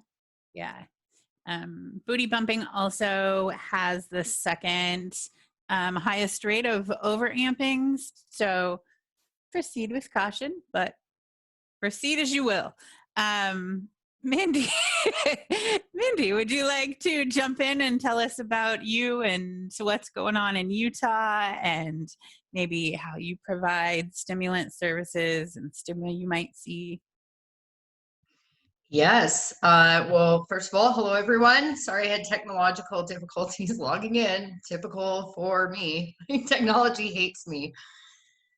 Booty bumping also has the second highest rate of overamping. So proceed with caution, but proceed as you will. Mindy, would you like to jump in and tell us about you and what's going on in Utah, and maybe how you provide stimulant services and stimuli you might see? Yes. Well, first of all, hello, everyone. Sorry I had technological difficulties logging in. Typical for me. Technology hates me.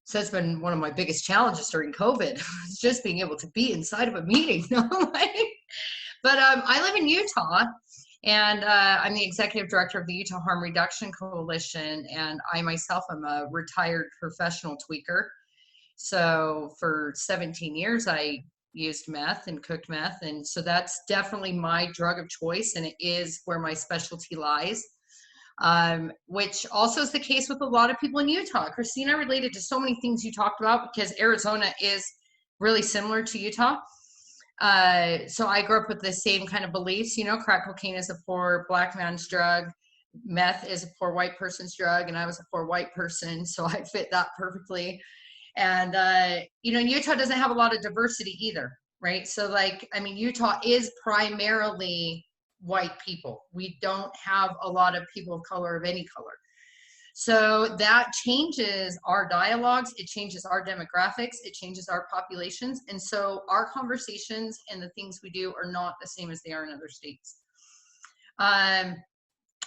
So that's been one of my biggest challenges during COVID. It's just being able to be inside of a meeting. But I live in Utah, and I'm the executive director of the Utah Harm Reduction Coalition, and I myself am a retired professional tweaker. So for 17 years, I used meth and cooked meth, and so that's definitely my drug of choice, and it is where my specialty lies. Which also is the case with a lot of people in Utah. Christina related to so many things you talked about because Arizona is really similar to Utah. So I grew up with the same kind of beliefs, you know, crack cocaine is a poor black man's drug, meth is a poor white person's drug, and I was a poor white person, so I fit that perfectly. And, you know, Utah doesn't have a lot of diversity either, right? So like, I mean, Utah is primarily white people. We don't have a lot of people of color of any color. So that changes our dialogues, it changes our demographics, it changes our populations. And so our conversations and the things we do are not the same as they are in other states.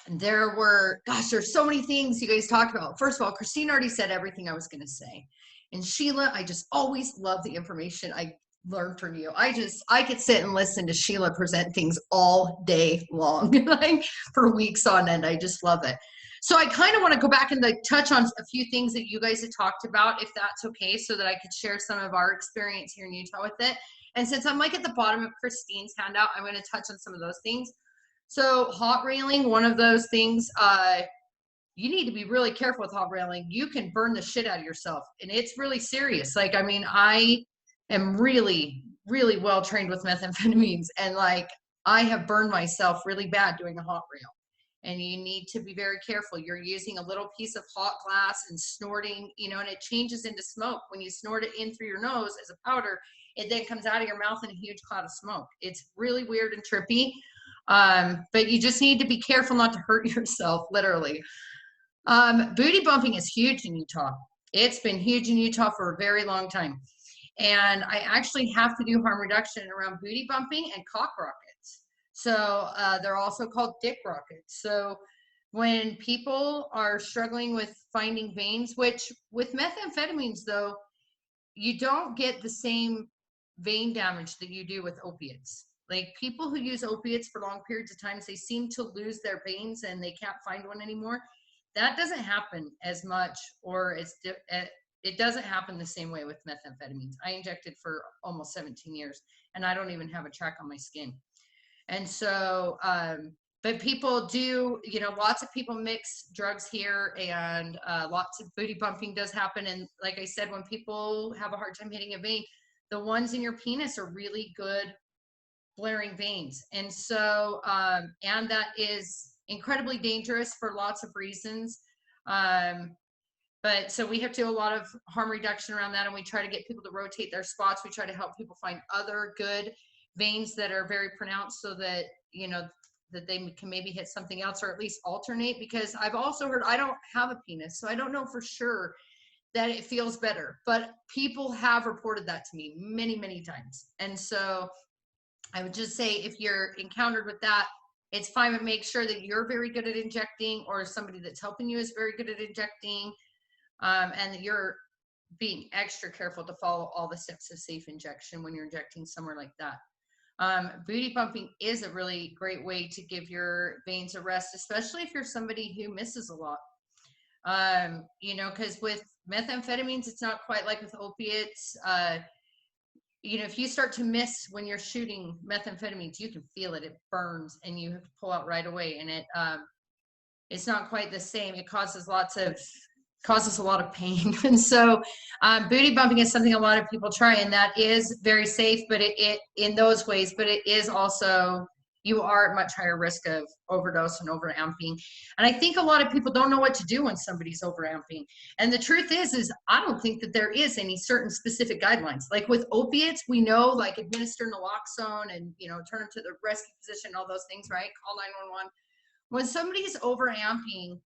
There were, gosh, there's so many things you guys talked about. First of all, Christine already said everything I was going to say. And Sheila, I just always love the information I learned from you. I could sit and listen to Sheila present things all day long, like for weeks on end. I just love it. So I kind of want to go back and like touch on a few things that you guys had talked about, if that's okay, so that I could share some of our experience here in Utah with it. And since I'm like at the bottom of Christine's handout, I'm going to touch on some of those things. So hot railing, one of those things, you need to be really careful with hot railing. You can burn the shit out of yourself, and it's really serious. Like, I mean, I am really, really well trained with methamphetamines, and like, I have burned myself really bad doing a hot rail. And you need to be very careful. You're using a little piece of hot glass and snorting, you know, and it changes into smoke. When you snort it in through your nose as a powder, it then comes out of your mouth in a huge cloud of smoke. It's really weird and trippy. But you just need to be careful not to hurt yourself, literally. Booty bumping is huge in Utah. It's been huge in Utah for a very long time. And I actually have to do harm reduction around booty bumping and cock rockets. So they're also called dick rockets. So when people are struggling with finding veins, which with methamphetamines though, you don't get the same vein damage that you do with opiates. Like people who use opiates for long periods of time, they seem to lose their veins and they can't find one anymore. That doesn't happen as much, or it doesn't happen the same way with methamphetamines. I injected for almost 17 years and I don't even have a track on my skin. And so, but people do, you know, lots of people mix drugs here, and lots of booty bumping does happen. And like I said, when people have a hard time hitting a vein, the ones in your penis are really good blaring veins. And so, and that is incredibly dangerous for lots of reasons. But so we have to do a lot of harm reduction around that, and we try to get people to rotate their spots. We try to help people find other good veins that are very pronounced so that, you know, that they can maybe hit something else or at least alternate, because I've also heard, I don't have a penis, so I don't know for sure that it feels better, but people have reported that to me many, many times. And so I would just say, if you're encountered with that, it's fine, but make sure that you're very good at injecting, or somebody that's helping you is very good at injecting, and that you're being extra careful to follow all the steps of safe injection when you're injecting somewhere like that. Booty bumping is a really great way to give your veins a rest, especially if you're somebody who misses a lot. You know, because with methamphetamines, it's not quite like with opiates. You know, if you start to miss when you're shooting methamphetamines, you can feel it. It burns, and you have to pull out right away. And it's not quite the same. It causes a lot of pain. And so booty bumping is something a lot of people try, and that is very safe, but it in those ways, but it is also, you are at much higher risk of overdose and overamping. And I think a lot of people don't know what to do when somebody's overamping. And the truth is I don't think that there is any certain specific guidelines. Like with opiates, we know, like administer naloxone and, you know, turn them to the rescue position, all those things, right? Call 911. When somebody's overamping,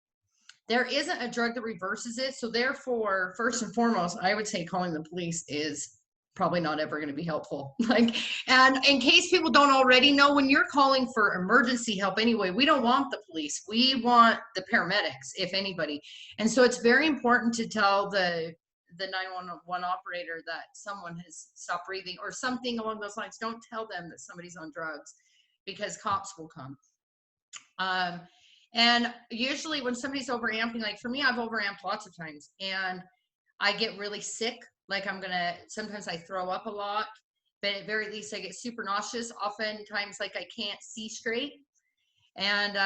there isn't a drug that reverses it. So therefore, first and foremost, I would say calling the police is probably not ever going to be helpful. Like, and in case people don't already know, when you're calling for emergency help anyway, we don't want the police. We want the paramedics, if anybody. And so it's very important to tell the 911 operator that someone has stopped breathing or something along those lines. Don't tell them that somebody's on drugs, because cops will come. And usually when somebody's overamping, like for me, I've overamped lots of times and I get really sick. Like sometimes I throw up a lot, but at very least I get super nauseous. Oftentimes, like I can't see straight. And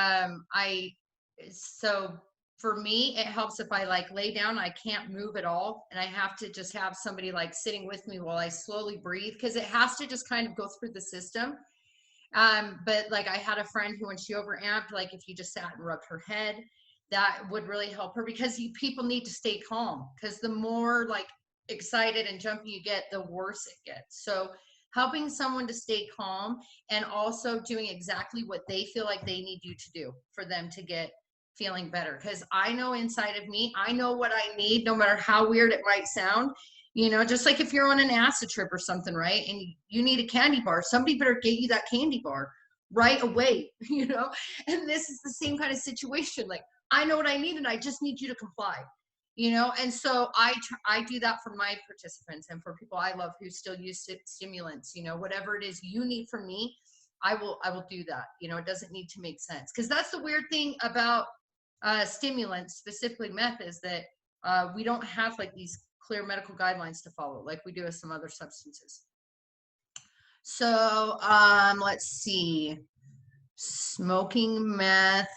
so for me, it helps if I like lay down, I can't move at all. And I have to just have somebody like sitting with me while I slowly breathe, because it has to just kind of go through the system. But like I had a friend who, when she overamped, like if you just sat and rubbed her head, that would really help her, because people need to stay calm, because the more like excited and jumpy you get, the worse it gets. So helping someone to stay calm, and also doing exactly what they feel like they need you to do for them to get feeling better. Because I know inside of me, I know what I need, no matter how weird it might sound. You know, just like if you're on an acid trip or something, right? And you need a candy bar, somebody better get you that candy bar right away, you know? And this is the same kind of situation. Like, I know what I need and I just need you to comply, you know? And so I do that for my participants and for people I love who still use stimulants, you know, whatever it is you need from me, I will do that. You know, it doesn't need to make sense. Because that's the weird thing about stimulants, specifically meth, is that we don't have like these clear medical guidelines to follow like we do with some other substances. So let's see, smoking meth.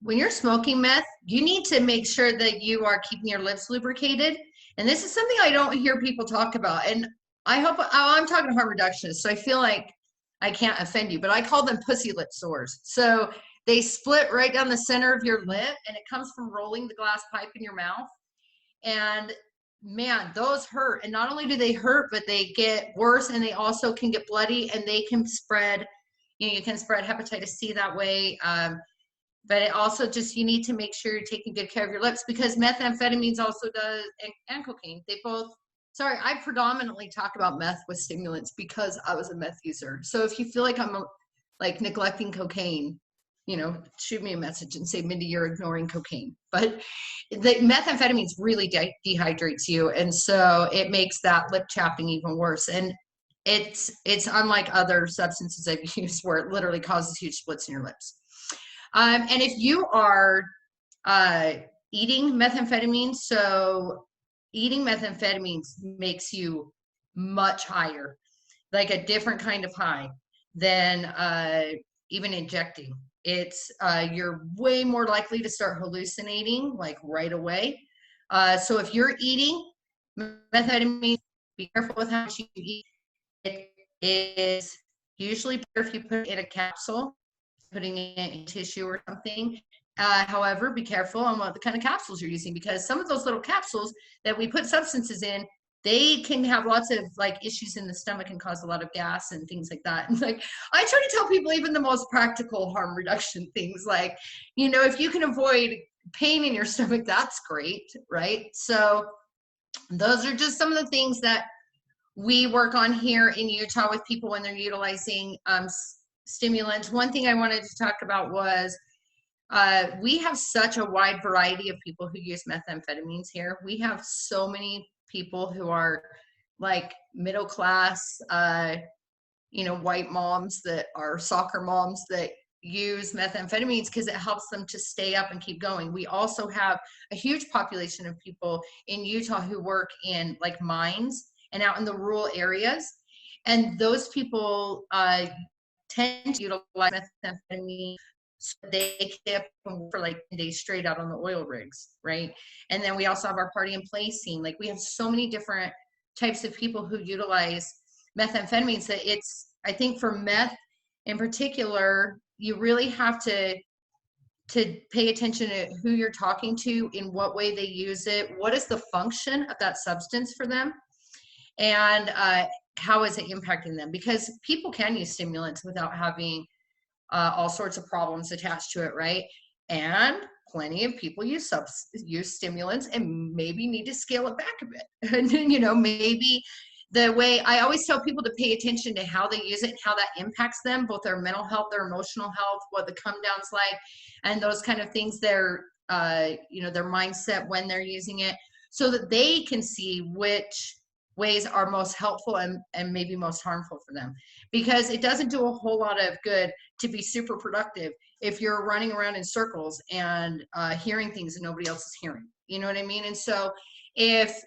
When you're smoking meth, you need to make sure that you are keeping your lips lubricated. And this is something I don't hear people talk about. And I hope I'm talking to harm reductionists, so I feel like I can't offend you, but I call them pussy lip sores. So they split right down the center of your lip, and it comes from rolling the glass pipe in your mouth. And man, those hurt. And not only do they hurt, but they get worse, and they also can get bloody, and they can spread, you know, you can spread hepatitis C that way. But it also just, you need to make sure you're taking good care of your lips, because methamphetamines also does, and cocaine, they both, sorry, I predominantly talk about meth with stimulants because I was a meth user. So if you feel like I'm like neglecting cocaine, you know, shoot me a message and say, Mindy, you're ignoring cocaine. But the methamphetamines really dehydrates you. And so it makes that lip chapping even worse. And it's unlike other substances I've used where it literally causes huge splits in your lips. And if you are eating methamphetamines, so eating methamphetamines makes you much higher, like a different kind of high than even injecting. It's you're way more likely to start hallucinating like right away. So if you're eating methamphetamine, be careful with how much you eat. It is usually better if you put it in a capsule, putting it in tissue or something. However, be careful on what the kind of capsules you're using, because some of those little capsules that we put substances in, they can have lots of like issues in the stomach and cause a lot of gas and things like that. And like, I try to tell people even the most practical harm reduction things, like, you know, if you can avoid pain in your stomach, that's great, right? So those are just some of the things that we work on here in Utah with people when they're utilizing stimulants. One thing I wanted to talk about was we have such a wide variety of people who use methamphetamines here. We have so many people who are like middle class, you know, white moms that are soccer moms that use methamphetamines because it helps them to stay up and keep going. We also have a huge population of people in Utah who work in like mines and out in the rural areas. And those people tend to utilize methamphetamine so they keep for like days straight out on the oil rigs, right? And then we also have our party and play scene. Like we have so many different types of people who utilize methamphetamines that it's, I think for meth in particular, you really have to pay attention to who you're talking to, in what way they use it, what is the function of that substance for them, and how is it impacting them? Because people can use stimulants without having all sorts of problems attached to it, right? And plenty of people use stimulants and maybe need to scale it back a bit. And then, you know, maybe the way I always tell people to pay attention to how they use it and how that impacts them, both their mental health, their emotional health, what the come down's like, and those kind of things, their, you know, their mindset when they're using it, so that they can see which ways are most helpful and maybe most harmful for them. Because it doesn't do a whole lot of good to be super productive if you're running around in circles and hearing things that nobody else is hearing. You know what I mean? And so if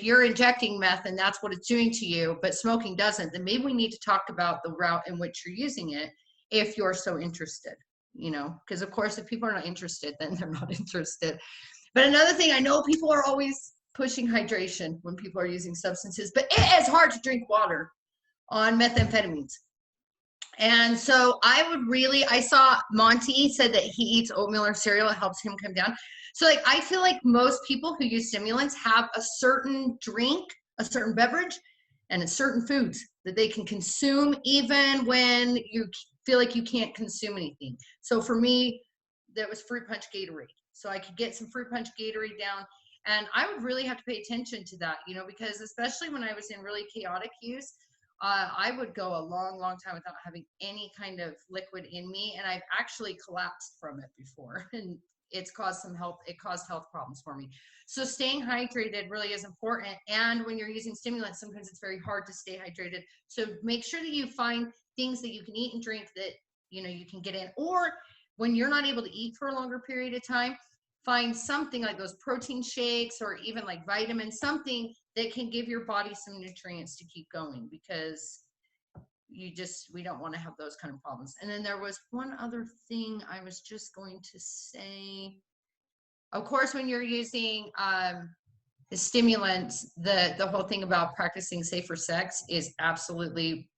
you're injecting meth and that's what it's doing to you, but smoking doesn't, then maybe we need to talk about the route in which you're using it if you're so interested, you know, because of course, if people are not interested, then they're not interested. But another thing, I know people are always pushing hydration when people are using substances, but it is hard to drink water on methamphetamines. And so I saw Monty said that he eats oatmeal or cereal, it helps him come down. So like, I feel like most people who use stimulants have a certain drink, a certain beverage, and it's certain foods that they can consume even when you feel like you can't consume anything. So for me, that was fruit punch Gatorade. So I could get some fruit punch Gatorade down. And I would really have to pay attention to that, you know, because especially when I was in really chaotic use, I would go a long, long time without having any kind of liquid in me. And I've actually collapsed from it before. And it caused health problems for me. So staying hydrated really is important. And when you're using stimulants, sometimes it's very hard to stay hydrated. So make sure that you find things that you can eat and drink that, you know, you can get in. Or when you're not able to eat for a longer period of time, find something like those protein shakes or even like vitamins, something that can give your body some nutrients to keep going, because we don't want to have those kind of problems. And then there was one other thing I was just going to say. Of course, when you're using the stimulants, the whole thing about practicing safer sex is absolutely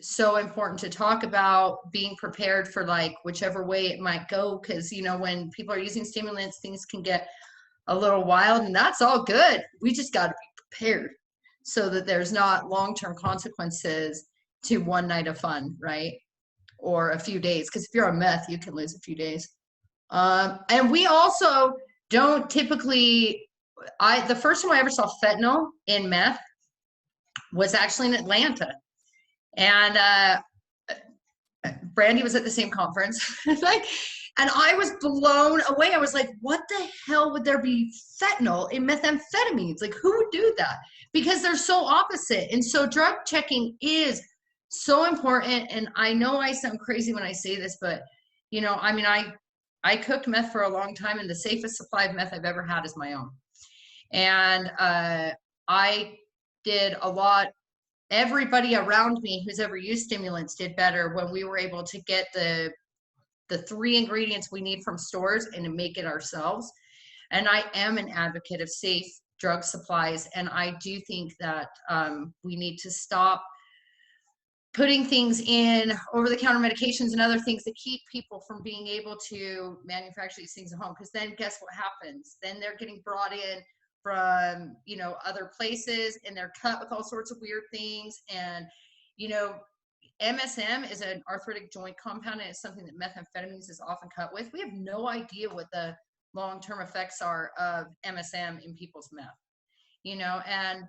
so important to talk about, being prepared for like whichever way it might go, because you know, when people are using stimulants, things can get a little wild, and that's all good. We just got to be prepared so that there's not long-term consequences to one night of fun, right? Or a few days, because if you're on meth, you can lose a few days. And we also don't typically, the first time I ever saw fentanyl in meth was actually in Atlanta. And Brandy was at the same conference. Like, and I was blown away. I was like, what the hell would there be fentanyl in methamphetamines? Like, who would do that? Because they're so opposite. And so drug checking is so important. And I know I sound crazy when I say this, but, you know, I mean, I cooked meth for a long time, and the safest supply of meth I've ever had is my own. And I did a lot. Everybody around me who's ever used stimulants did better when we were able to get the 3 ingredients we need from stores and to make it ourselves. And I am an advocate of safe drug supplies. And I do think that we need to stop putting things in over-the-counter medications and other things that keep people from being able to manufacture these things at home. Because then guess what happens? Then they're getting brought in from, you know, other places, and they're cut with all sorts of weird things. And, you know, MSM is an arthritic joint compound, and it's something that methamphetamines is often cut with. We have no idea what the long-term effects are of MSM in people's meth, you know. And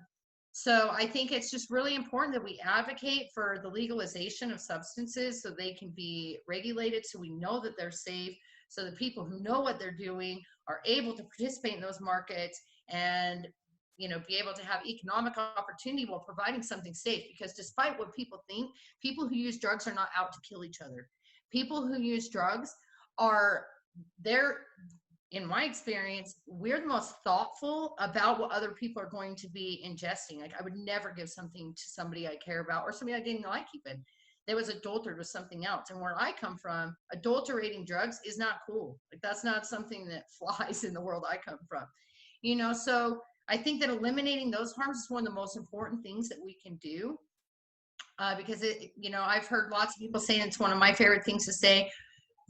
so I think it's just really important that we advocate for the legalization of substances so they can be regulated, so we know that they're safe, so the people who know what they're doing are able to participate in those markets and, you know, be able to have economic opportunity while providing something safe. Because despite what people think, people who use drugs are not out to kill each other. People who use drugs in my experience, we're the most thoughtful about what other people are going to be ingesting. Like, I would never give something to somebody I care about or somebody I didn't like even that was adulterated with something else. And where I come from, adulterating drugs is not cool. Like, that's not something that flies in the world I come from, you know. So I think that eliminating those harms is one of the most important things that we can do, because it, you know, I've heard lots of people saying, it's one of my favorite things to say,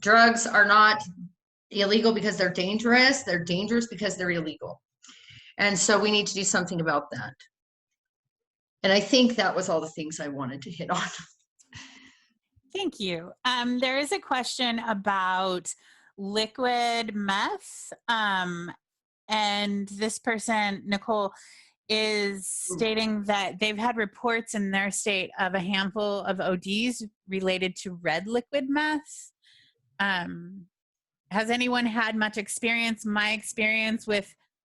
drugs are not illegal because they're dangerous. They're dangerous because they're illegal. And so we need to do something about that. And I think that was all the things I wanted to hit on. Thank you. There is a question about liquid meth. And this person, Nicole, is stating that they've had reports in their state of a handful of ODs related to red liquid meth. Has anyone had much experience? My experience with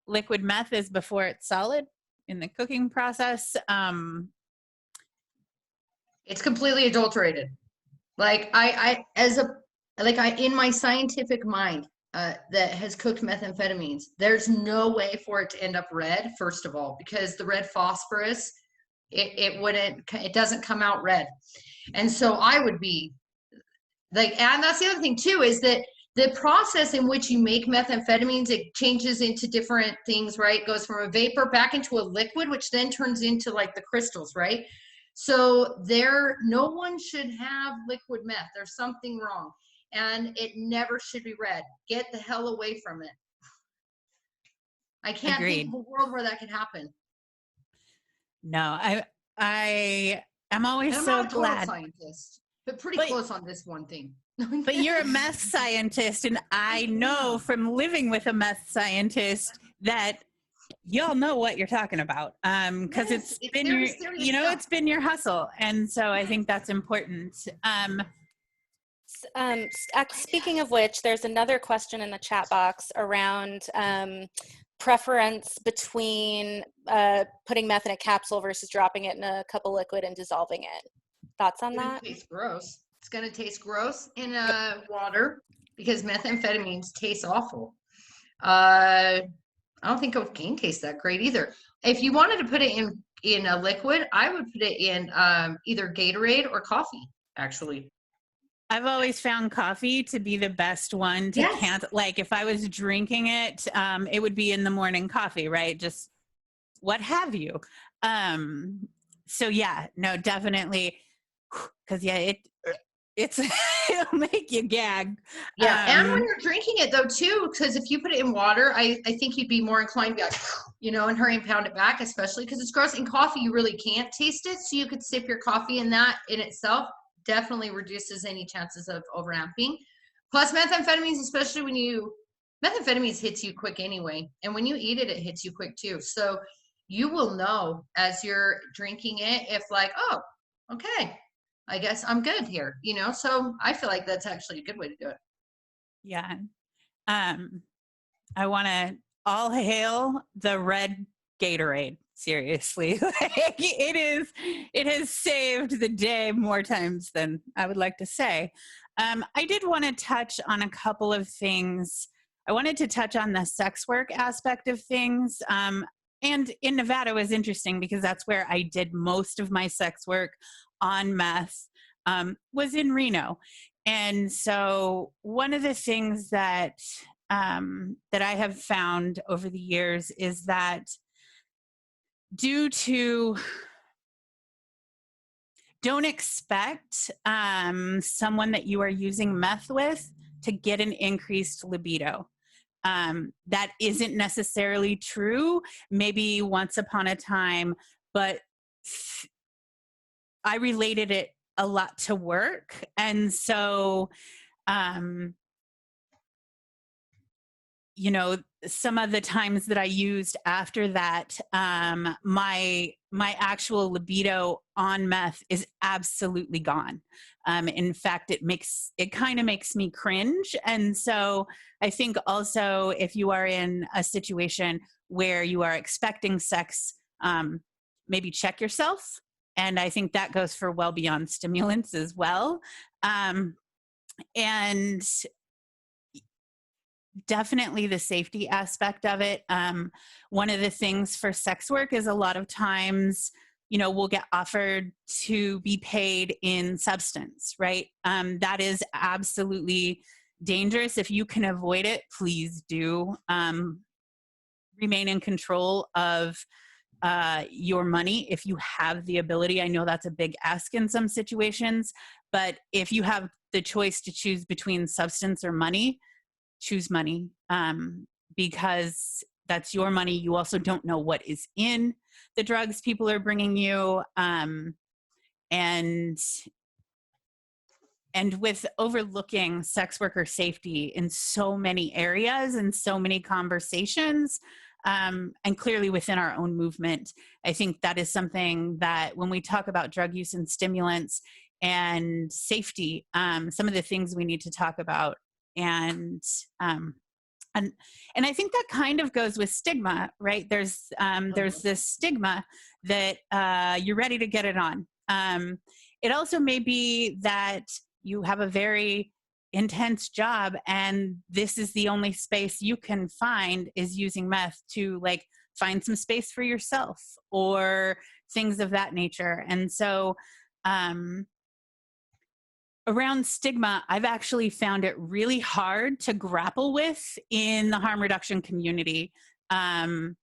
liquid meth is before it's solid in the cooking process. It's completely adulterated. Like in my scientific mind that has cooked methamphetamines, there's no way for it to end up red, first of all, because the red phosphorus, it doesn't come out red. And so I would be like, and that's the other thing too, is that the process in which you make methamphetamines, it changes into different things, right? It goes from a vapor back into a liquid, which then turns into like the crystals, right? So no one should have liquid meth. There's something wrong. And it never should be red. Get the hell away from it. I can't think of a world where that could happen. No, I am always so not a glad. Total scientist, but pretty close on this one thing. But you're a meth scientist, and I know from living with a meth scientist that y'all know what you're talking about, because it's been it's been your hustle, and so I think that's important. Speaking of which, there's another question in the chat box around preference between putting meth in a capsule versus dropping it in a cup of liquid and dissolving it. Thoughts on that? It tastes gross. It's going to taste gross in water because methamphetamines taste awful. I don't think cocaine tastes that great either. If you wanted to put it in a liquid, I would put it in either Gatorade or coffee, actually. I've always found coffee to be the best one to like if I was drinking it, it would be in the morning coffee, right? Just what have you. So yeah, no, definitely. Cause yeah, it'll make you gag. Yeah. And when you're drinking it though too, because if you put it in water, I think you'd be more inclined to be like, and hurry and pound it back, especially because it's gross. In coffee, you really can't taste it. So you could sip your coffee and that in itself definitely reduces any chances of overamping. Plus methamphetamines, especially methamphetamines hits you quick anyway. And when you eat it, it hits you quick too. So you will know as you're drinking it, if like, oh, okay, I guess I'm good here, So I feel like that's actually a good way to do it. Yeah. I want to all hail the red Gatorade. Seriously, like it has saved the day more times than I would like to say. I did want to touch on a couple of things. I wanted to touch on the sex work aspect of things. And in Nevada was interesting because that's where I did most of my sex work on meth, was in Reno. And so one of the things that I have found over the years is that don't expect someone that you are using meth with to get an increased libido. That isn't necessarily true, maybe once upon a time, but I related it a lot to work. And so, some of the times that I used after that, my actual libido on meth is absolutely gone. In fact, it kind of makes me cringe. And so I think also if you are in a situation where you are expecting sex, maybe check yourself. And I think that goes for well beyond stimulants as well. And definitely the safety aspect of it. One of the things for sex work is a lot of times, we'll get offered to be paid in substance, right? That is absolutely dangerous. If you can avoid it, please do. Remain in control of your money if you have the ability. I know that's a big ask in some situations, but if you have the choice to choose between substance or money, choose money, because that's your money. You also don't know what is in the drugs people are bringing you. And and with overlooking sex worker safety in so many areas and so many conversations, and clearly within our own movement, I think that is something that when we talk about drug use and stimulants and safety, some of the things we need to talk about. And I think that kind of goes with stigma, right? There's this stigma that you're ready to get it on. It also may be that you have a very intense job and this is the only space you can find is using meth to like find some space for yourself or things of that nature. And so around stigma, I've actually found it really hard to grapple with in the harm reduction community. I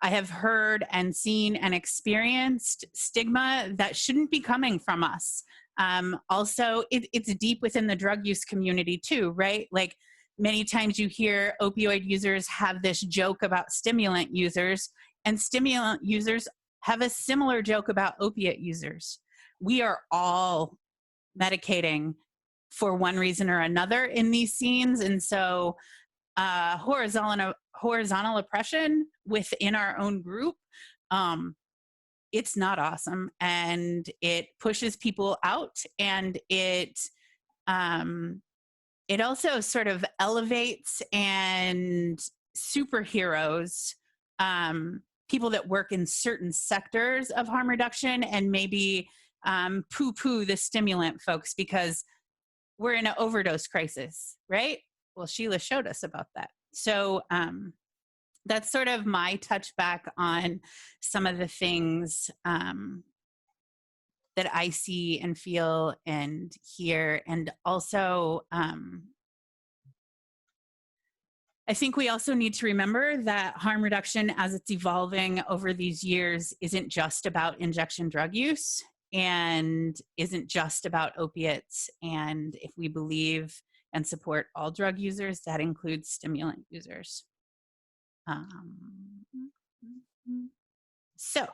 have heard and seen and experienced stigma that shouldn't be coming from us. Also, it's deep within the drug use community too, right? Like many times you hear opioid users have this joke about stimulant users, and stimulant users have a similar joke about opiate users. We are all medicating for one reason or another in these scenes. And so horizontal oppression within our own group, it's not awesome, and it pushes people out, and it also sort of elevates and superheroes people that work in certain sectors of harm reduction and maybe poo-poo the stimulant folks because we're in an overdose crisis, right? Well, Sheila showed us about that. So that's sort of my touchback on some of the things that I see and feel and hear. And also, I think we also need to remember that harm reduction as it's evolving over these years isn't just about injection drug use and isn't just about opiates. And if we believe and support all drug users, that includes stimulant users. So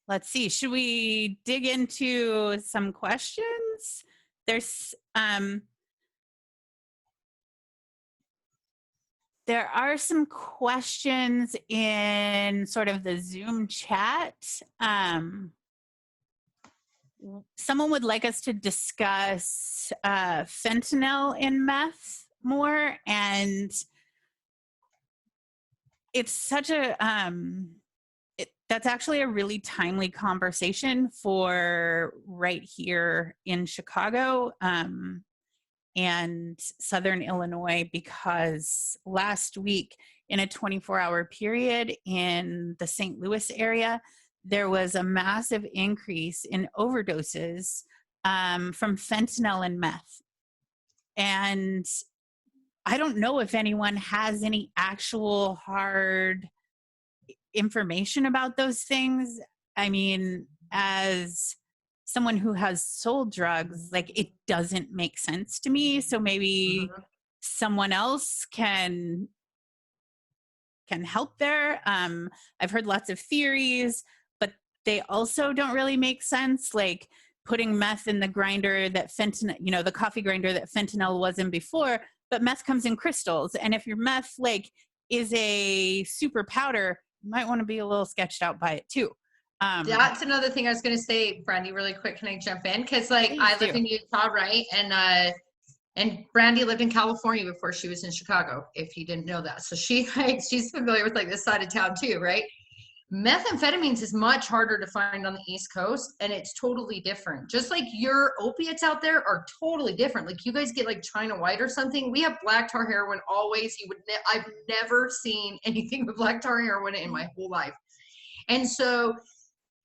let's see, should we dig into some questions? There are some questions in sort of the Zoom chat. Someone would like us to discuss fentanyl in meth more, and it's such a that's actually a really timely conversation for right here in Chicago and Southern Illinois, because last week in a 24-hour period in the St. Louis area, there was a massive increase in overdoses from fentanyl and meth. And I don't know if anyone has any actual hard information about those things. I mean, as someone who has sold drugs, like it doesn't make sense to me. So maybe someone else can help there. I've heard lots of theories, but they also don't really make sense. Like putting meth in the grinder that fentanyl, you know, the coffee grinder that fentanyl was in before, but meth comes in crystals. And if your meth like is a super powder, you might want to be a little sketched out by it too. That's another thing I was going to say, Brandy, really quick. Can I jump in? Because like I live in Utah, right? And Brandy lived in California before she was in Chicago, if you didn't know that. So she's familiar with like this side of town too, right? Methamphetamines is much harder to find on the East Coast, and it's totally different. Just like your opiates out there are totally different. Like you guys get like China White or something. We have black tar heroin always. I've never seen anything with black tar heroin in my whole life. And so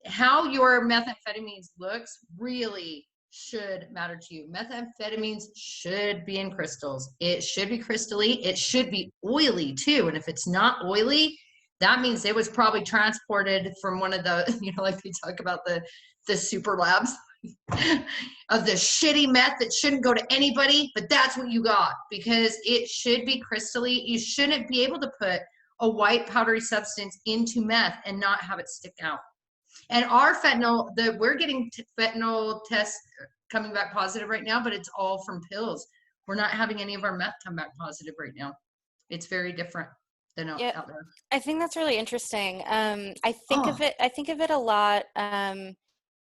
how your methamphetamines looks really should matter to you. Methamphetamines should be in crystals. It should be crystally. It should be oily too. And if it's not oily, that means it was probably transported from one of the, you know, like they talk about the super labs of the shitty meth that shouldn't go to anybody, but that's what you got, because it should be crystally. You shouldn't be able to put a white powdery substance into meth and not have it stick out. And our fentanyl, we're getting fentanyl tests coming back positive right now, but it's all from pills. We're not having any of our meth come back positive right now. It's very different than out there. I think that's really interesting. I think Oh. of it a lot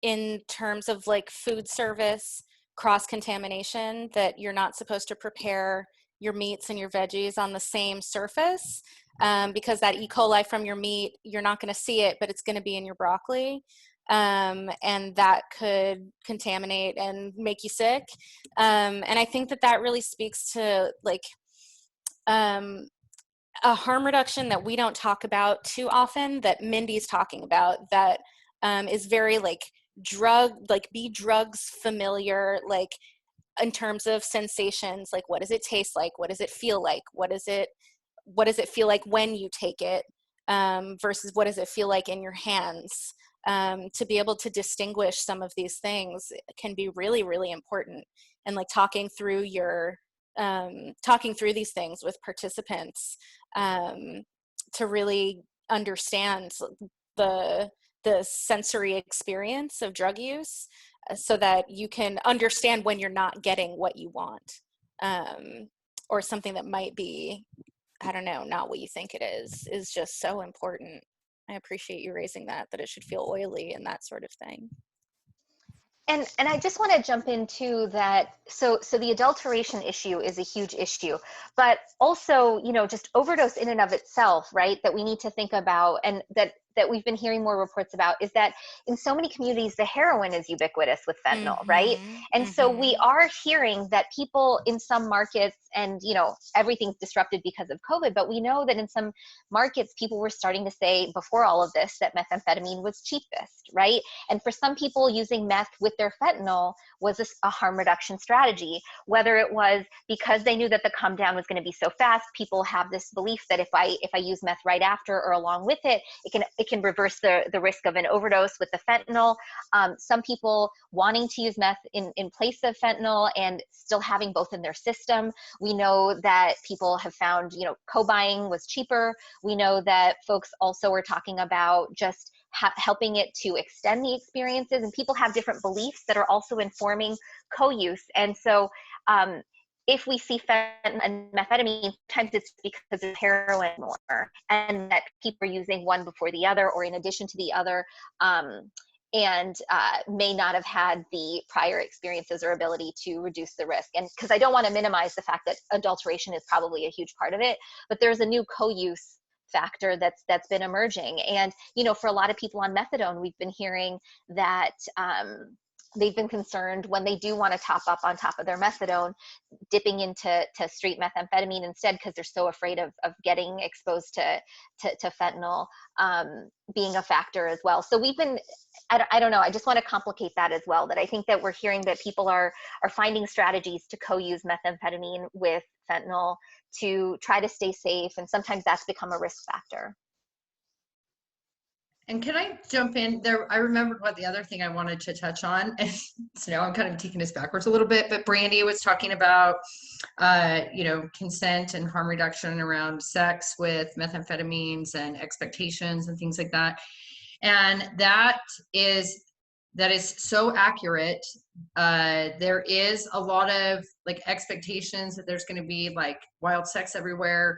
in terms of like food service cross-contamination, that you're not supposed to prepare your meats and your veggies on the same surface, because that E. coli from your meat, you're not going to see it, but it's going to be in your broccoli. And that could contaminate and make you sick. And I think that really speaks to like a harm reduction that we don't talk about too often, that Mindy's talking about, that is very like be drugs familiar, like in terms of sensations, like what does it taste like, what does it feel like, what does it feel like when you take it, versus what does it feel like in your hands. To be able to distinguish some of these things can be really, really important. And like talking through these things with participants, to really understand the sensory experience of drug use, so that you can understand when you're not getting what you want, or something that might be, I don't know, not what you think it is just so important. I appreciate you raising that it should feel oily and that sort of thing. And I just want to jump into that. So the adulteration issue is a huge issue, but also, just overdose in and of itself, right? That we need to think about, and that we've been hearing more reports about, is that in so many communities, the heroin is ubiquitous with fentanyl, right? And so we are hearing that people in some markets, and everything's disrupted because of COVID, but we know that in some markets, people were starting to say before all of this that methamphetamine was cheapest, right? And for some people, using meth with their fentanyl was a harm reduction strategy, whether it was because they knew that the come down was going to be so fast. People have this belief that if I use meth right after or along with it, it can reverse the risk of an overdose with the fentanyl. Some people wanting to use meth in place of fentanyl and still having both in their system. We know that people have found, co-buying was cheaper. We know that folks also were talking about just helping it to extend the experiences, and people have different beliefs that are also informing co-use. And so if we see fentanyl and methamphetamine, sometimes it's because of heroin more, and that people are using one before the other or in addition to the other, and may not have had the prior experiences or ability to reduce the risk. And because I don't want to minimize the fact that adulteration is probably a huge part of it, but there's a new co-use factor that's been emerging. And for a lot of people on methadone, we've been hearing that they've been concerned when they do want to top up on top of their methadone, dipping into straight methamphetamine instead, because they're so afraid of getting exposed to fentanyl, being a factor as well. So we've been, I don't know, I just want to complicate that as well, that I think that we're hearing that people are finding strategies to co-use methamphetamine with fentanyl to try to stay safe, and sometimes that's become a risk factor. And can I jump in there? I remembered what the other thing I wanted to touch on. And so now I'm kind of taking this backwards a little bit, but Brandy was talking about, consent and harm reduction around sex with methamphetamines and expectations and things like that. And that is so accurate. There is a lot of like expectations that there's going to be like wild sex everywhere.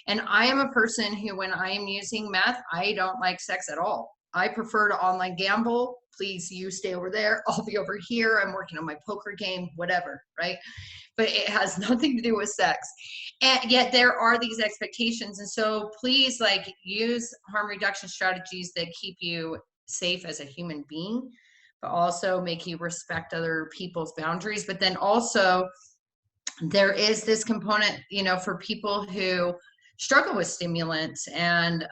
And I am a person who, when I am using meth, I don't like sex at all. I prefer to online gamble. Please, you stay over there. I'll be over here. I'm working on my poker game, whatever, right? But it has nothing to do with sex. And yet there are these expectations. And so please, like, use harm reduction strategies that keep you safe as a human being, but also make you respect other people's boundaries. But then also there is this component, for people who struggle with stimulants and,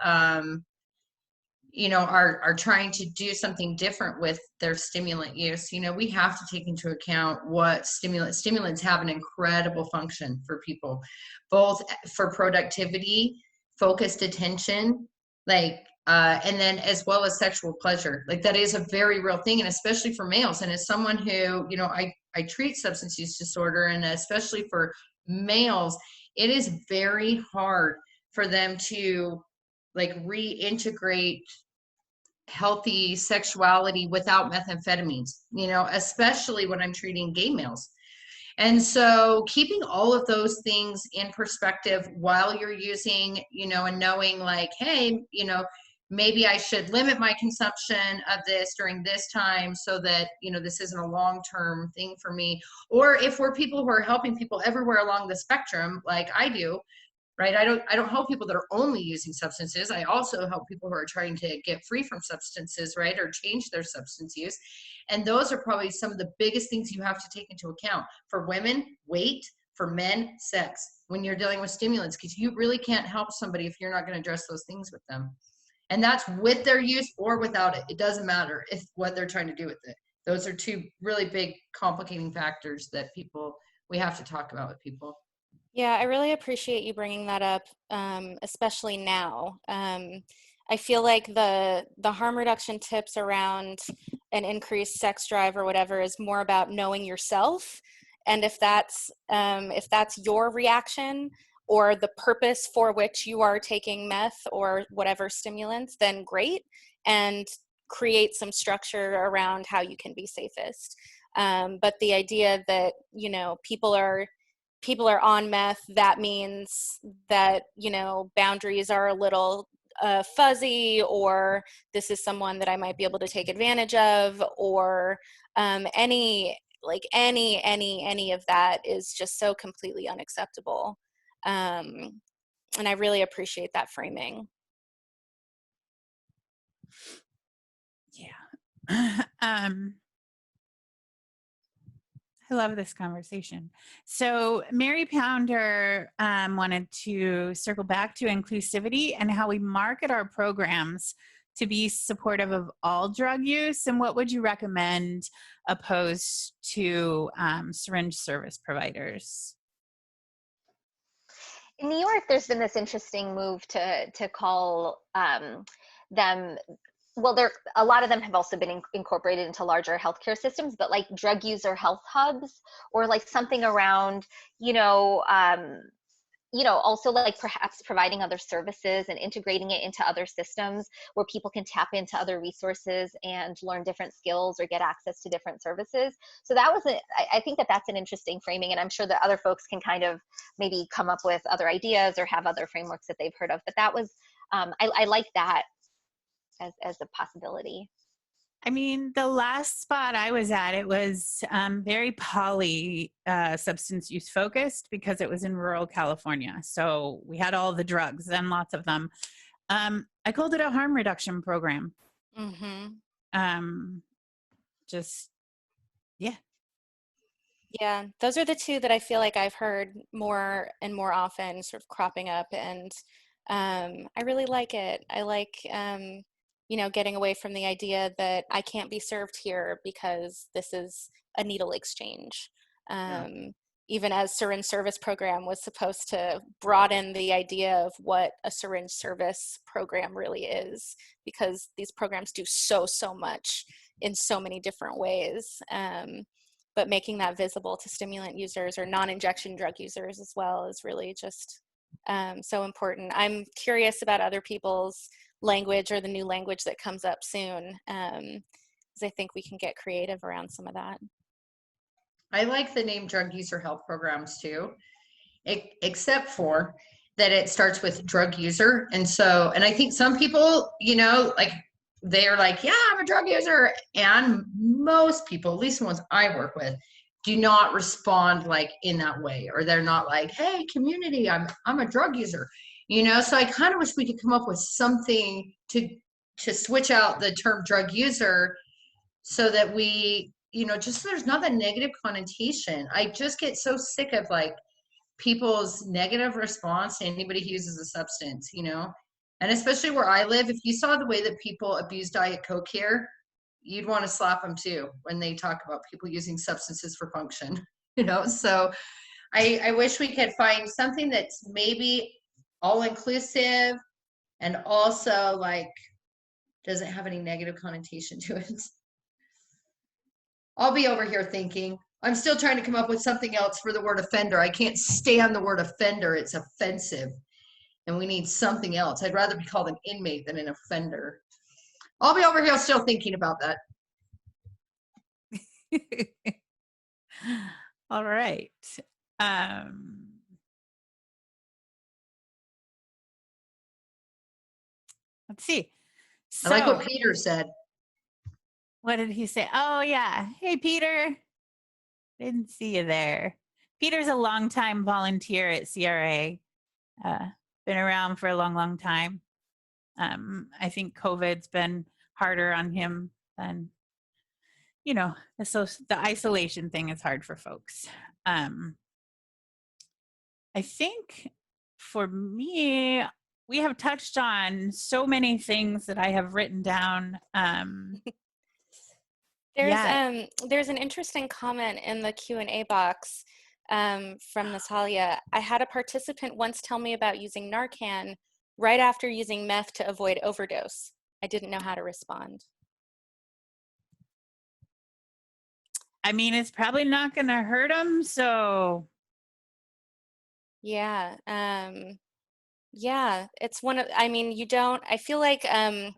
are trying to do something different with their stimulant use. We have to take into account what stimulants have an incredible function for people, both for productivity, focused attention, and then as well as sexual pleasure. Like, that is a very real thing, and especially for males. And as someone who, I treat substance use disorder, and especially for males, it is very hard for them to like reintegrate healthy sexuality without methamphetamines, especially when I'm treating gay males. And so keeping all of those things in perspective while you're using, and knowing like, hey, maybe I should limit my consumption of this during this time so that, this isn't a long-term thing for me. Or if we're people who are helping people everywhere along the spectrum, like I do, right? I don't help people that are only using substances. I also help people who are trying to get free from substances, right? Or change their substance use. And those are probably some of the biggest things you have to take into account. For women, weight; for men, sex, when you're dealing with stimulants, because you really can't help somebody if you're not going to address those things with them. And that's with their use or without it. It doesn't matter if what they're trying to do with it. Those are two really big complicating factors that we have to talk about with people. Yeah, I really appreciate you bringing that up, especially now. I feel like the harm reduction tips around an increased sex drive or whatever is more about knowing yourself, and if that's your reaction or the purpose for which you are taking meth or whatever stimulants, then great, and create some structure around how you can be safest. But the idea that people are on meth, that means that boundaries are a little fuzzy, or this is someone that I might be able to take advantage of, or any of that is just so completely unacceptable. And I really appreciate that framing. Yeah. I love this conversation. So Mary Pounder wanted to circle back to inclusivity and how we market our programs to be supportive of all drug use. And what would you recommend opposed to syringe service providers? In New York, there's been this interesting move to call them. Well, a lot of them have also been incorporated into larger healthcare systems, but like drug user health hubs, or like something around, also like perhaps providing other services and integrating it into other systems where people can tap into other resources and learn different skills or get access to different services. So that was I think that's an interesting framing, and I'm sure that other folks can kind of maybe come up with other ideas or have other frameworks that they've heard of. But that was, I like that as a possibility. I mean, the last spot I was at, it was very poly substance use focused because it was in rural California. So we had all the drugs and lots of them. I called it a harm reduction program. Mm-hmm. Yeah. Yeah, those are the two that I feel like I've heard more and more often sort of cropping up. And I really like it. I like, getting away from the idea that I can't be served here because this is a needle exchange. Even as syringe service program was supposed to broaden the idea of what a syringe service program really is, because these programs do so much in so many different ways. But making that visible to stimulant users or non-injection drug users as well is really just so important. I'm curious about other people's language or the new language that comes up soon, because I think we can get creative around some of that. I like the name drug user health programs too, except for that it starts with drug user. And I think some people, like they're like, yeah, I'm a drug user. And most people, at least the ones I work with, do not respond like in that way, or they're not like, hey, community, I'm a drug user, so I kind of wish we could come up with something to switch out the term drug user so that we, just so there's not that negative connotation. I just get so sick of like people's negative response to anybody who uses a substance, and especially where I live, if you saw the way that people abuse Diet Coke here, you'd want to slap them too when they talk about people using substances for function, so I wish we could find something that's maybe all inclusive and also like doesn't have any negative connotation to it. I'll be over here thinking, I'm still trying to come up with something else for the word offender. I can't stand the word offender. It's offensive. And we need something else. I'd rather be called an inmate than an offender. I'll be over here still thinking about that. All right. Let's see. I like what So, Peter said. what did he say? Oh, yeah. Hey, Peter. Didn't see you there. Peter's a longtime volunteer at CRA. Been around for a long, long time. I think COVID's been harder on him than, you know, so the isolation thing is hard for folks. I think for me, we have touched on so many things that I have written down. There's an interesting comment in the Q&A box from Natalia. I had a participant once tell me about using Narcan right after using meth to avoid overdose. I didn't know how to respond. I mean, it's probably not going to hurt them, so. Yeah. Yeah, it's one of, I mean, you don't, I feel like I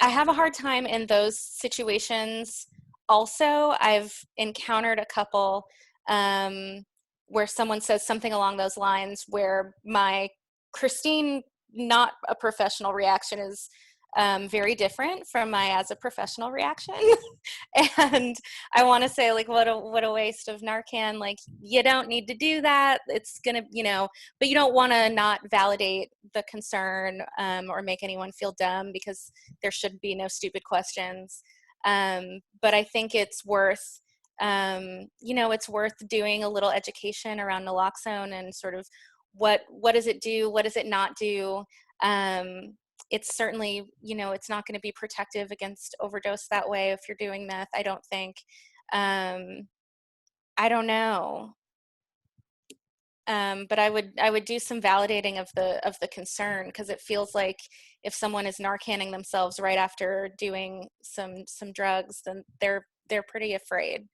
have a hard time in those situations. Also, I've encountered a couple where someone says something along those lines where my Christine, not a professional reaction is very different from my as a professional reaction. And I want to say, like, what a waste of Narcan. Like, you don't need to do that. It's gonna, you know, but you don't want to not validate the concern or make anyone feel dumb, because there should be no stupid questions. But I think it's worth, you know, it's worth doing a little education around naloxone and sort of what does it do, what does it not do. It's certainly, you know, it's not going to be protective against overdose that way if you're doing meth, I don't think. I don't know. But I would do some validating of the concern, because it feels like if someone is Narcanning themselves right after doing some drugs, then they're pretty afraid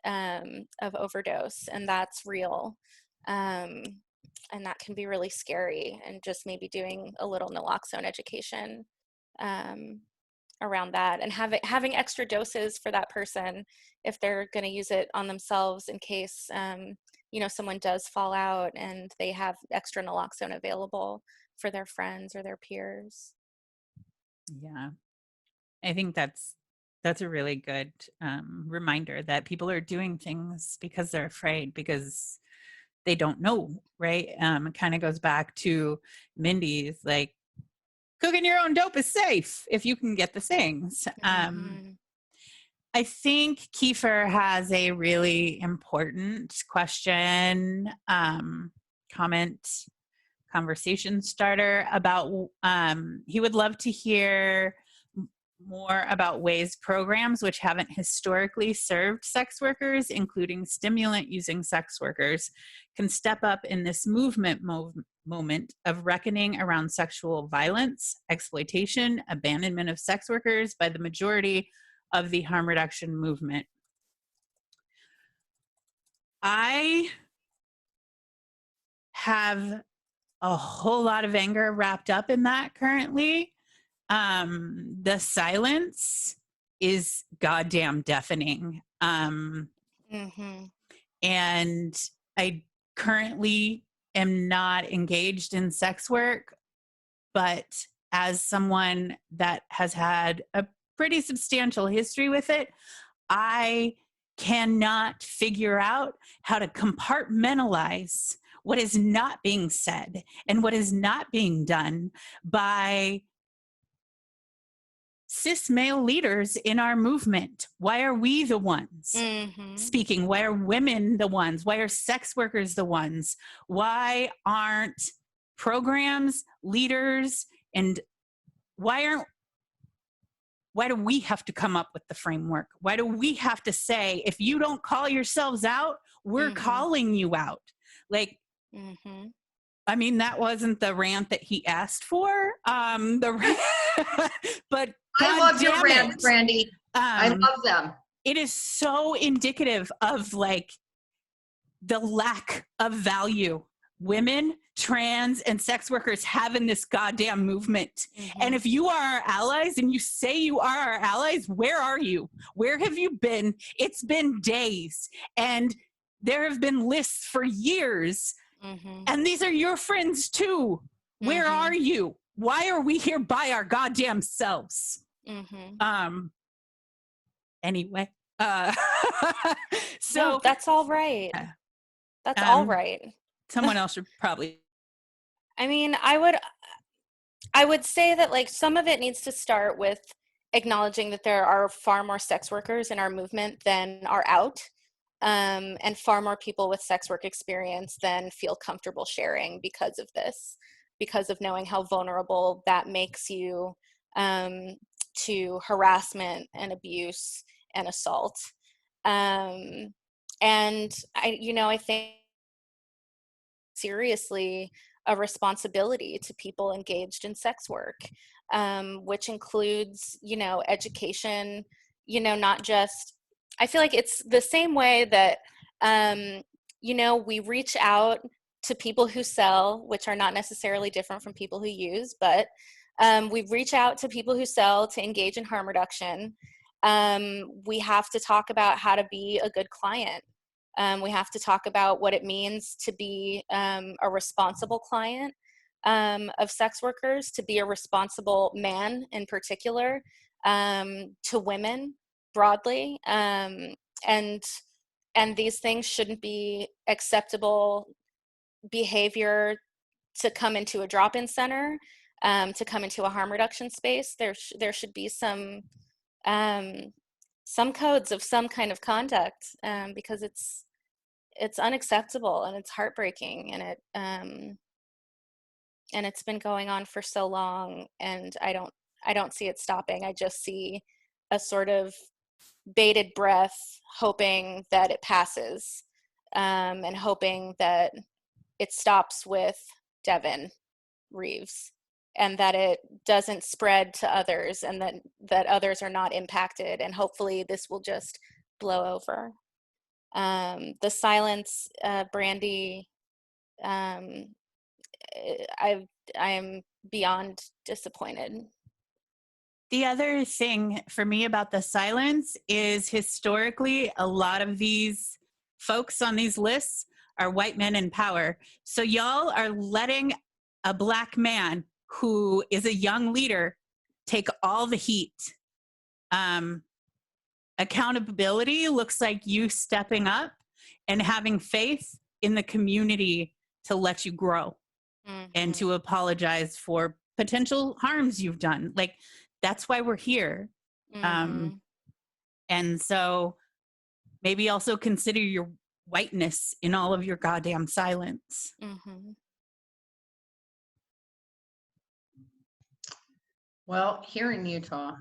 of overdose, and that's real. And that can be really scary, and just maybe doing a little naloxone education around that, and having extra doses for that person if they're going to use it on themselves in case you know, someone does fall out, and they have extra naloxone available for their friends or their peers. Yeah, I think that's a really good reminder that people are doing things because they're afraid, because they don't know, right? It kind of goes back to Mindy's, like, cooking your own dope is safe if you can get the things. I think Kiefer has a really important question, comment, conversation starter about, he would love to hear more about ways programs which haven't historically served sex workers, including stimulant using sex workers, can step up in this moment of reckoning around sexual violence, exploitation, abandonment of sex workers by the majority of the harm reduction movement. I have a whole lot of anger wrapped up in that currently. The silence is goddamn deafening. And I currently am not engaged in sex work, but as someone that has had a pretty substantial history with it, I cannot figure out how to compartmentalize what is not being said and what is not being done by cis male leaders in our movement. Why are we the ones speaking? Why are women the ones? Why are sex workers the ones? Why aren't programs, leaders, and why do we have to come up with the framework? Why do we have to say, if you don't call yourselves out, we're calling you out? Like, I mean, that wasn't the rant that he asked for. But I love your rants, Brandy. I love them. It is so indicative of, like, the lack of value women, trans, and sex workers have in this goddamn movement. Mm-hmm. And if you are our allies and you say you are our allies, where are you? Where have you been? It's been days. And there have been lists for years. Mm-hmm. And these are your friends too. Where Mm-hmm. are you? Why are we here by our goddamn selves? Mm-hmm. Anyway. So no, that's all right. That's all right. Someone else should probably. I mean, I would say that like some of it needs to start with acknowledging that there are far more sex workers in our movement than are out, and far more people with sex work experience than feel comfortable sharing because of this, because of knowing how vulnerable that makes you to harassment and abuse and assault. And I think seriously a responsibility to people engaged in sex work, which includes, education, not just, I feel like it's the same way that, we reach out to people who sell, which are not necessarily different from people who use, but we reach out to people who sell to engage in harm reduction. We have to talk about how to be a good client. We have to talk about what it means to be a responsible client of sex workers, to be a responsible man in particular, to women broadly. And these things shouldn't be acceptable behavior to come into a drop-in center, to come into a harm reduction space. There should be some codes of some kind of conduct, because it's unacceptable and it's heartbreaking, and it's been going on for so long, and I don't see it stopping. I just see a sort of bated breath, hoping that it passes, and hoping that it stops with Devin Reeves, and that it doesn't spread to others, and that others are not impacted, and hopefully this will just blow over. The silence, Brandy, I am beyond disappointed. The other thing for me about the silence is historically a lot of these folks on these lists are white men in power. So y'all are letting a Black man who is a young leader take all the heat. Accountability looks like you stepping up and having faith in the community to let you grow, mm-hmm. and to apologize for potential harms you've done. Like, that's why we're here. Mm-hmm. And so maybe also consider your whiteness in all of your goddamn silence. Mm-hmm. Well, here in Utah,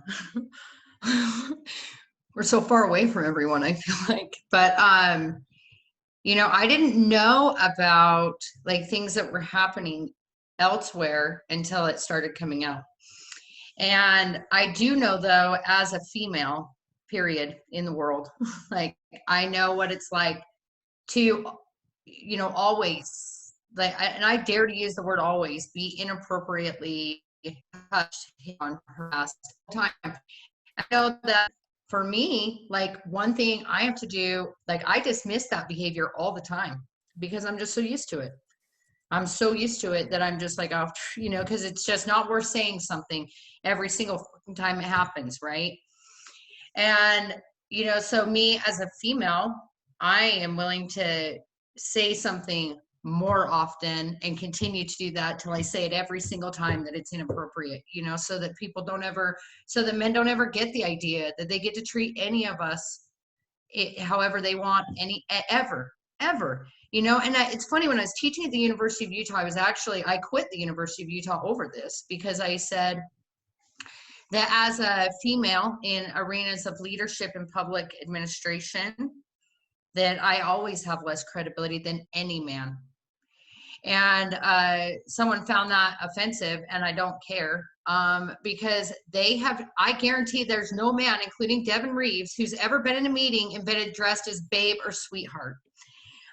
we're so far away from everyone, I feel like. But, I didn't know about like things that were happening elsewhere until it started coming out. And I do know, though, as a female, period, in the world, like, I know what it's like to, always, like, and I dare to use the word always, be inappropriately touched on, harassed all the time. I know that for me, like, one thing I have to do, like, I dismiss that behavior all the time because I'm just so used to it. I'm so used to it that I'm just like, oh, because it's just not worth saying something every single time it happens, right? And, so me as a female, I am willing to say something more often and continue to do that till I say it every single time that it's inappropriate, so that so that men don't ever get the idea that they get to treat any of us however they want, ever. And it's funny, when I was teaching at the University of Utah, I quit the University of Utah over this, because I said that as a female in arenas of leadership and public administration, that I always have less credibility than any man. And someone found that offensive, and I don't care, because I guarantee there's no man, including Devin Reeves, who's ever been in a meeting and been addressed as babe or sweetheart.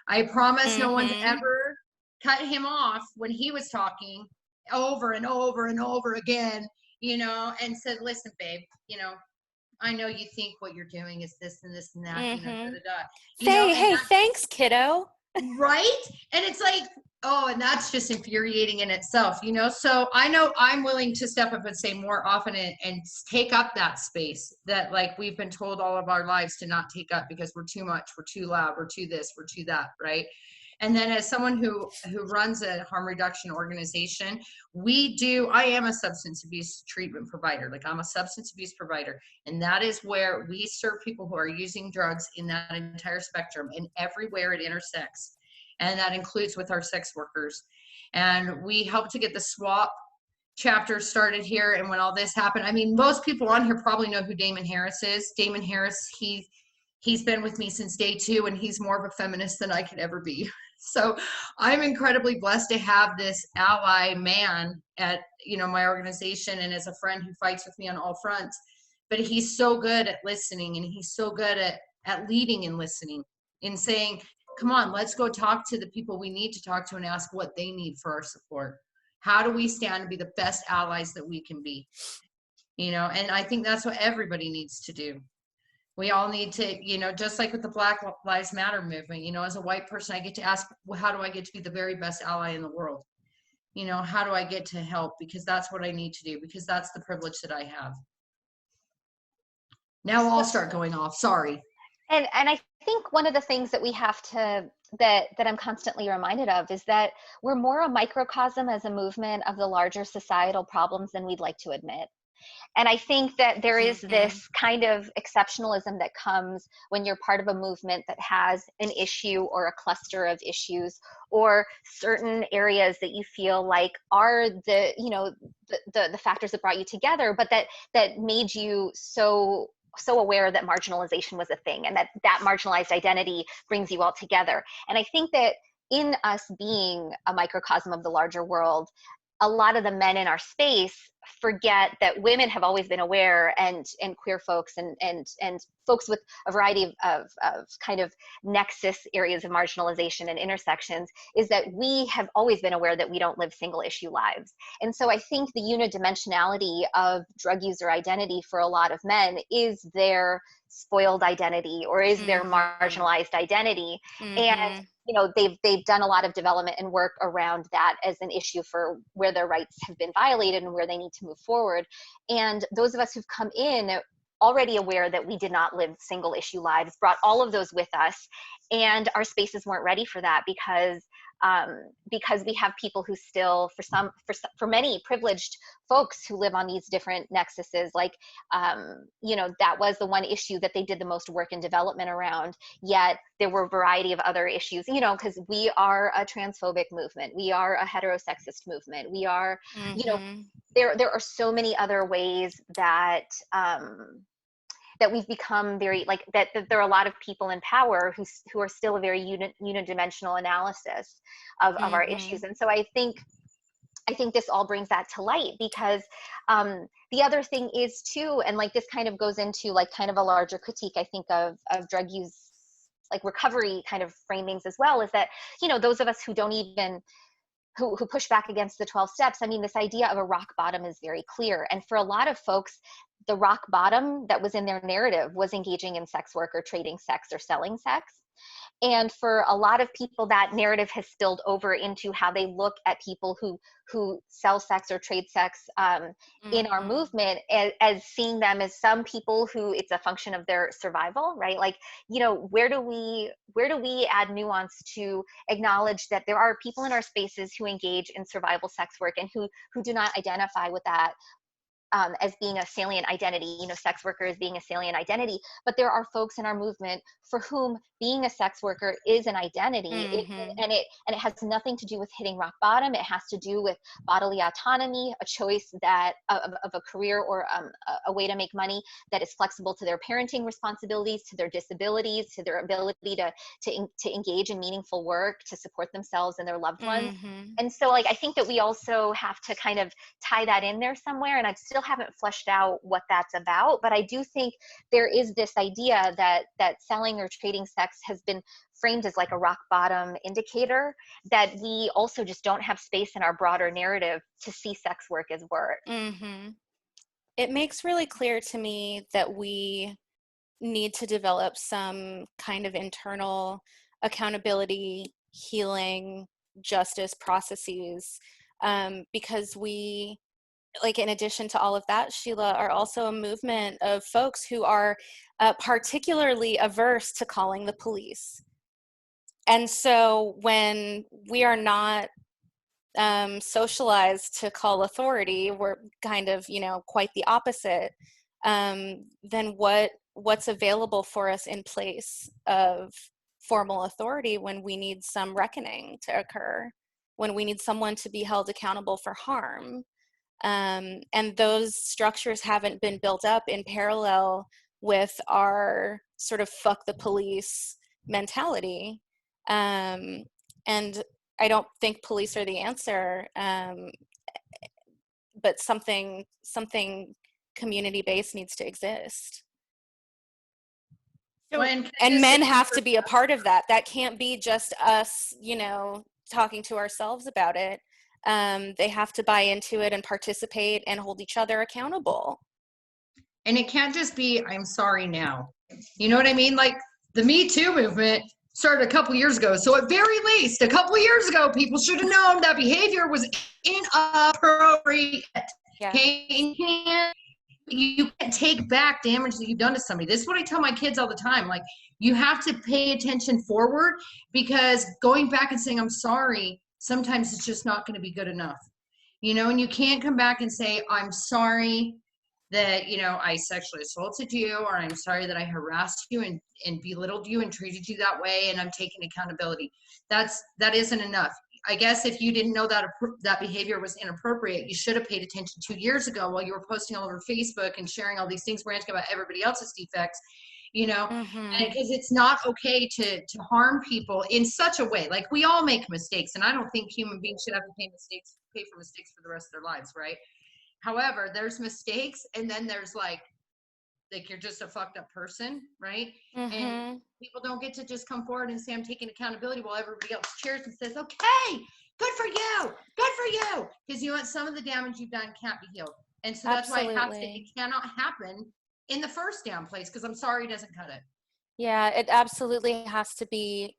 I promise. Mm-hmm. No one's ever cut him off when he was talking over and over and over again, you know, and said, listen, babe, you know, I know you think what you're doing is this and this and that, you know, da, da, da. You know, and Hey, thanks, kiddo. right? And it's like, oh, and that's just infuriating in itself, you know? So I know I'm willing to step up and say more often and take up that space that like we've been told all of our lives to not take up because we're too much, we're too loud, we're too this, we're too that, right? And then as someone who runs a harm reduction organization, I am a substance abuse treatment provider. Like I'm a substance abuse provider. And that is where we serve people who are using drugs in that entire spectrum and everywhere it intersects. And that includes with our sex workers. And we help to get the SWAP chapter started here. And when all this happened, I mean, most people on here probably know who Damon Harris is. Damon Harris, he's been with me since day 2, and he's more of a feminist than I could ever be. So I'm incredibly blessed to have this ally man at, you know, my organization and as a friend who fights with me on all fronts. But he's so good at listening, and he's so good at leading and listening and saying, come on, let's go talk to the people we need to talk to and ask what they need for our support. How do we stand to be the best allies that we can be? You know, and I think that's what everybody needs to do. We all need to, you know, just like with the Black Lives Matter movement, you know, as a white person, I get to ask, well, how do I get to be the very best ally in the world? You know, how do I get to help? Because that's what I need to do, because that's the privilege that I have. Now I'll start going off. Sorry. And I think one of the things that we have to, that I'm constantly reminded of is that we're more a microcosm as a movement of the larger societal problems than we'd like to admit. And I think that there is this kind of exceptionalism that comes when you're part of a movement that has an issue or a cluster of issues or certain areas that you feel like are the, you know, the factors that brought you together, but that made you so aware that marginalization was a thing, and that marginalized identity brings you all together. And I think that in us being a microcosm of the larger world, a lot of the men in our space forget that women have always been aware, and queer folks and folks with a variety of kind of nexus areas of marginalization and intersections, is that we have always been aware that we don't live single issue lives. And so I think the unidimensionality of drug user identity for a lot of men is their spoiled identity, or is their marginalized identity. And you know, they've done a lot of development and work around that as an issue for where their rights have been violated and where they need to move forward. And those of us who've come in already aware that we did not live single issue lives brought all of those with us, and our spaces weren't ready for that because we have people who still, for many privileged folks who live on these different nexuses, like, you know, that was the one issue that they did the most work and development around. Yet there were a variety of other issues, you know, because we are a transphobic movement, we are a heterosexist movement, we are, you know, there are so many other ways that that we've become very, like, that there are a lot of people in power who are still a very unidimensional analysis of our issues. And so I think this all brings that to light, because the other thing is too, and like this kind of goes into like kind of a larger critique, I think, of drug use, like recovery kind of framings as well, is that, you know, those of us who don't even, who push back against the 12 steps, I mean, this idea of a rock bottom is very clear. And for a lot of folks, the rock bottom that was in their narrative was engaging in sex work or trading sex or selling sex. And for a lot of people, that narrative has spilled over into how they look at people who sell sex or trade sex in our movement, as seeing them as some people who it's a function of their survival, right? Like, you know, where do we add nuance to acknowledge that there are people in our spaces who engage in survival sex work and who do not identify with that as being a salient identity, you know, sex worker as being a salient identity, but there are folks in our movement for whom being a sex worker is an identity, and it has nothing to do with hitting rock bottom. It has to do with bodily autonomy, a choice that of a career or a way to make money that is flexible to their parenting responsibilities, to their disabilities, to their ability to engage in meaningful work, to support themselves and their loved ones. And so, like, I think that we also have to kind of tie that in there somewhere. And I'd still still haven't fleshed out what that's about. But I do think there is this idea that selling or trading sex has been framed as like a rock bottom indicator, that we also just don't have space in our broader narrative to see sex work as work. Mm-hmm. It makes really clear to me that we need to develop some kind of internal accountability, healing, justice processes, because we, like, in addition to all of that, Sheila, are also a movement of folks who are particularly averse to calling the police. And so when we are not socialized to call authority, we're kind of, quite the opposite. Then what's available for us in place of formal authority when we need some reckoning to occur, when we need someone to be held accountable for harm? And those structures haven't been built up in parallel with our sort of fuck the police mentality. And I don't think police are the answer, but something community-based needs to exist. And men have to be a part of that. That can't be just us, talking to ourselves about it. They have to buy into it and participate and hold each other accountable. And it can't just be, I'm sorry now. You know what I mean? Like the Me Too movement started a couple years ago. So at very least, a couple years ago, people should have known that behavior was inappropriate. Yeah. Okay? You can't take back damage that you've done to somebody. This is what I tell my kids all the time. Like, you have to pay attention forward, because going back and saying, I'm sorry, sometimes it's just not going to be good enough. And you can't come back and say, I'm sorry that, I sexually assaulted you, or I'm sorry that I harassed you and belittled you and treated you that way, and I'm taking accountability. That isn't enough. I guess if you didn't know that behavior was inappropriate, you should have paid attention 2 years ago while you were posting all over Facebook and sharing all these things, ranting about everybody else's defects, Mm-hmm. because it's not okay to harm people in such a way. Like, we all make mistakes, and I don't think human beings should have to pay for mistakes for the rest of their lives, right? However, there's mistakes, and then there's like you're just a fucked up person, right? Mm-hmm. And people don't get to just come forward and say, I'm taking accountability, while everybody else cheers and says, okay, good for you, because some of the damage you've done can't be healed. And so that's why it cannot happen in the first damn place, because I'm sorry doesn't cut it. Yeah, it absolutely has to be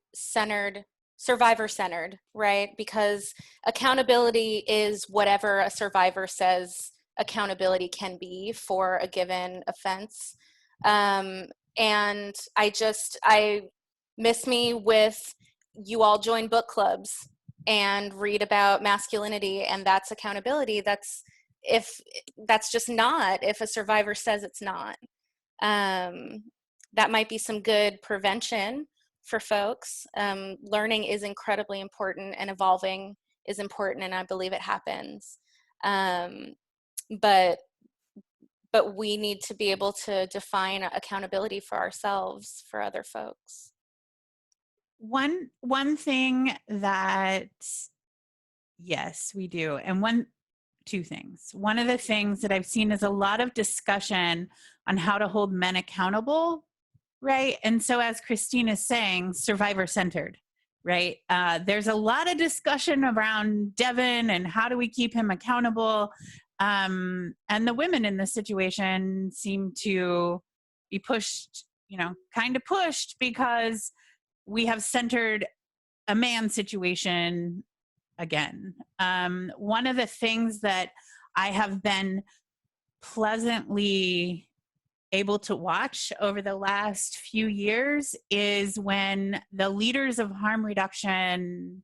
survivor centered, right? Because accountability is whatever a survivor says accountability can be for a given offense. And I miss me with, you all join book clubs and read about masculinity, and that's accountability. That's just not, if a survivor says it's not. That might be some good prevention for folks. Learning is incredibly important, and evolving is important, and I believe it happens. But we need to be able to define accountability for ourselves, for other folks. One thing that, yes, we do. And two things. One of the things that I've seen is a lot of discussion on how to hold men accountable, right? And so, as Christine is saying, survivor-centered, right? There's a lot of discussion around Devin and how do we keep him accountable. And the women in this situation seem to be pushed, kind of pushed, because we have centered a man situation again. One of the things that I have been pleasantly able to watch over the last few years is when the leaders of harm reduction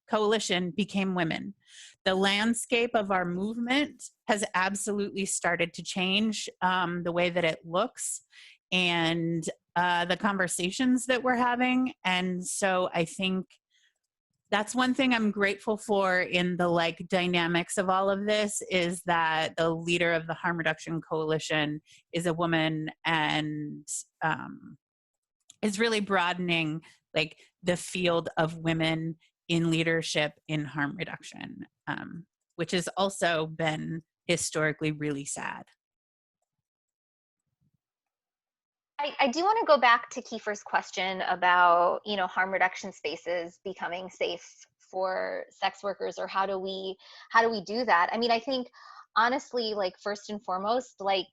coalition became women. The landscape of our movement has absolutely started to change, the way that it looks and the conversations that we're having. And so I think that's one thing I'm grateful for in the dynamics of all of this, is that the leader of the harm reduction coalition is a woman, and is really broadening the field of women in leadership in harm reduction, which has also been historically really sad. I do want to go back to Kiefer's question about, harm reduction spaces becoming safe for sex workers, or how do we do that? I mean, I think honestly, like, first and foremost, like,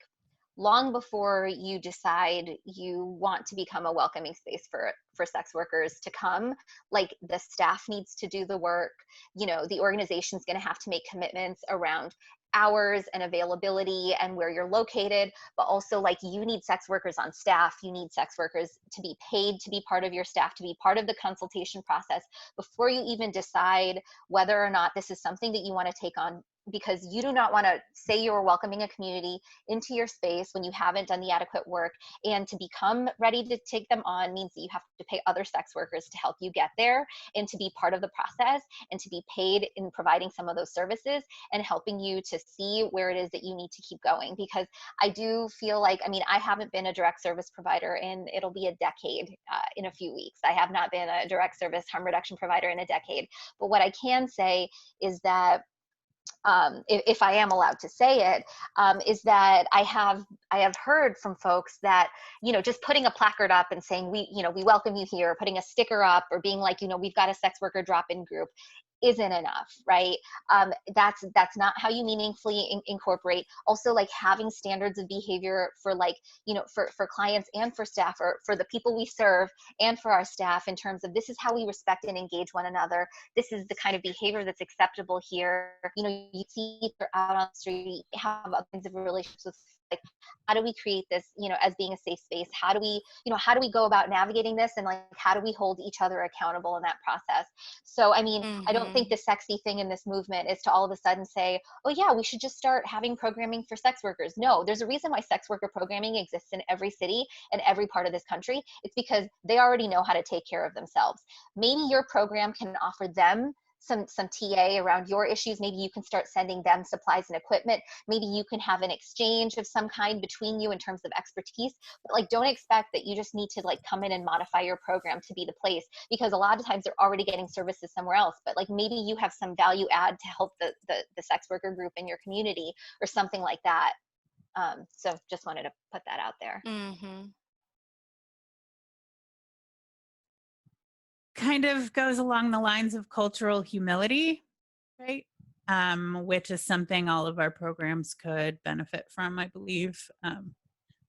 long before you decide you want to become a welcoming space for sex workers to come, like, the staff needs to do the work. The organization's going to have to make commitments around hours and availability and where you're located, but also, like, you need sex workers on staff. You need sex workers to be paid to be part of your staff, to be part of the consultation process before you even decide whether or not this is something that you want to take on, because you do not want to say you're welcoming a community into your space when you haven't done the adequate work. And to become ready to take them on means that you have to pay other sex workers to help you get there and to be part of the process and to be paid in providing some of those services and helping you to see where it is that you need to keep going. Because I do feel like, I mean, I haven't been a direct service provider and it'll be a decade in a few weeks. I have not been a direct service harm reduction provider in a decade. But what I can say is that if I am allowed to say it, is that I have heard from folks that, just putting a placard up and saying, we welcome you here, putting a sticker up, or being like, we've got a sex worker drop-in group, isn't enough, right? That's not how you meaningfully incorporate. Also, like, having standards of behavior for, like, for clients and for staff, or for the people we serve and for our staff, in terms of, this is how we respect and engage one another. This is the kind of behavior that's acceptable here. You see they're out on the street, have other kinds of relationships with, like, how do we create this, as being a safe space? How do we go about navigating this? And, like, how do we hold each other accountable in that process? So, I mean, I don't think the sexy thing in this movement is to all of a sudden say, oh yeah, we should just start having programming for sex workers. No, there's a reason why sex worker programming exists in every city and every part of this country. It's because they already know how to take care of themselves. Maybe your program can offer them some TA around your issues. Maybe you can start sending them supplies and equipment. Maybe you can have an exchange of some kind between you in terms of expertise. But, like, don't expect that you just need to, like, come in and modify your program to be the place, because a lot of times they're already getting services somewhere else. But, like, maybe you have some value add to help the sex worker group in your community or something like that. So just wanted to put that out there. Kind of goes along the lines of cultural humility, right? Which is something all of our programs could benefit from, I believe.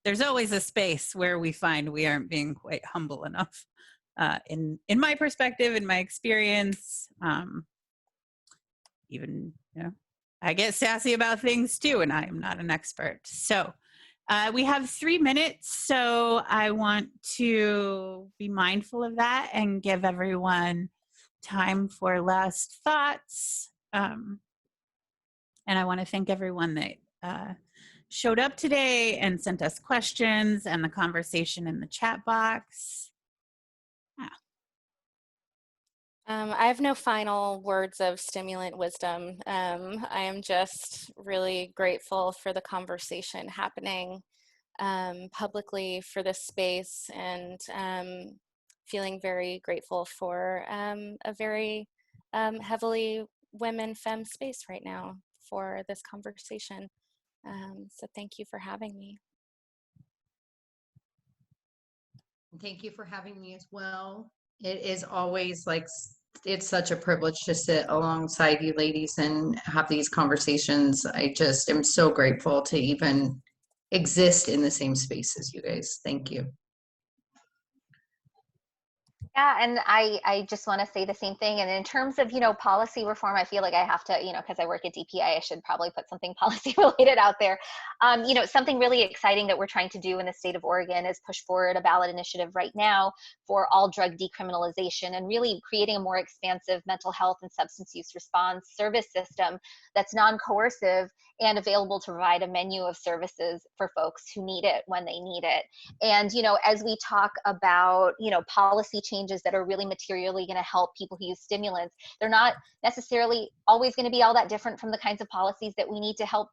There's always a space where we find we aren't being quite humble enough. In my perspective, in my experience, even, I get sassy about things too, and I am not an expert. So we have 3 minutes, so I want to be mindful of that and give everyone time for last thoughts. And I want to thank everyone that showed up today and sent us questions, and the conversation in the chat box. I have no final words of stimulant wisdom. I am just really grateful for the conversation happening publicly, for this space, and feeling very grateful for a very heavily women femme space right now for this conversation. So thank you for having me. Thank you for having me as well. It is always, like, it's such a privilege to sit alongside you ladies and have these conversations. I just am so grateful to even exist in the same space as you guys. Thank you. Yeah, and I just want to say the same thing. And in terms of, policy reform, I feel like I have to, because I work at DPI, I should probably put something policy related out there. Something really exciting that we're trying to do in the state of Oregon is push forward a ballot initiative right now for all drug decriminalization, and really creating a more expansive mental health and substance use response service system that's non-coercive and available to provide a menu of services for folks who need it when they need it. And, as we talk about, policy changes that are really materially going to help people who use stimulants, they're not necessarily always going to be all that different from the kinds of policies that we need to help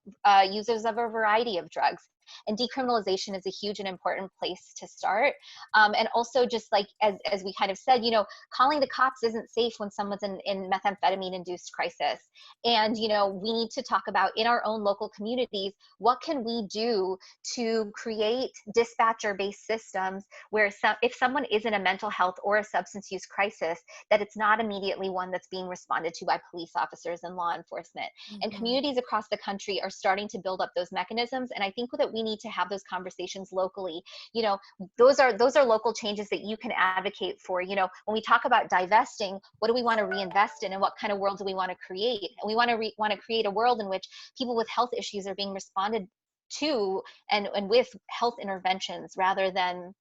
users of a variety of drugs. And decriminalization is a huge and important place to start. And also just like, as we kind of said, you know, calling the cops isn't safe when someone's in methamphetamine induced crisis. And, you know, we need to talk about in our own local communities, what can we do to create dispatcher based systems where if someone is in a mental health or a substance use crisis, that it's not immediately one that's being responded to by police officers and law enforcement. And communities across the country are starting to build up those mechanisms. And I think that we need to have those conversations locally. You know, those are local changes that you can advocate for. You know, when we talk about divesting, what do we want to reinvest in, and what kind of world do we want to create? And we want to create a world in which people with health issues are being responded to and with health interventions rather than,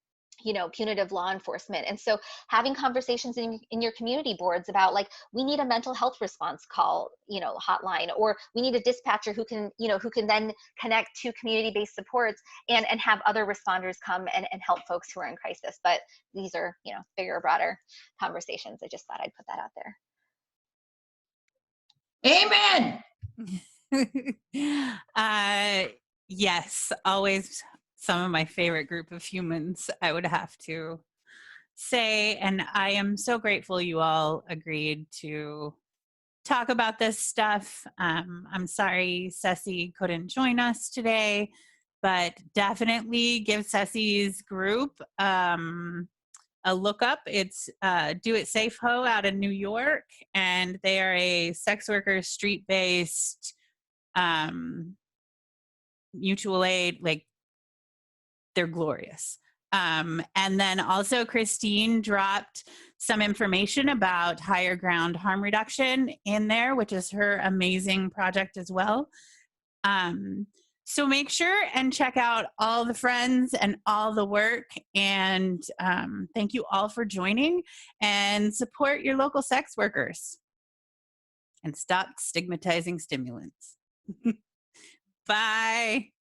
you know, punitive law enforcement. And so having conversations in your community boards about, like, we need a mental health response call, you know, hotline, or we need a dispatcher who can, you know, who can then connect to community-based supports and have other responders come and help folks who are in crisis. But these are, you know, bigger, broader conversations. I just thought I'd put that out Amen. Yes, always some of my favorite group of humans, I would have to say. And I am so grateful you all agreed to talk about this stuff. I'm sorry Ceci couldn't join us today, but definitely give Ceci's group a look up. It's Do It Safe Ho out in New York, and they are a sex worker street-based mutual aid. Like, they're glorious. And then also Christine dropped some information about Higher Ground Harm Reduction in there, which is her amazing project as well. So make sure and check out all the friends and all the work. And thank you all for joining, and support your local sex workers and stop stigmatizing stimulants. Bye.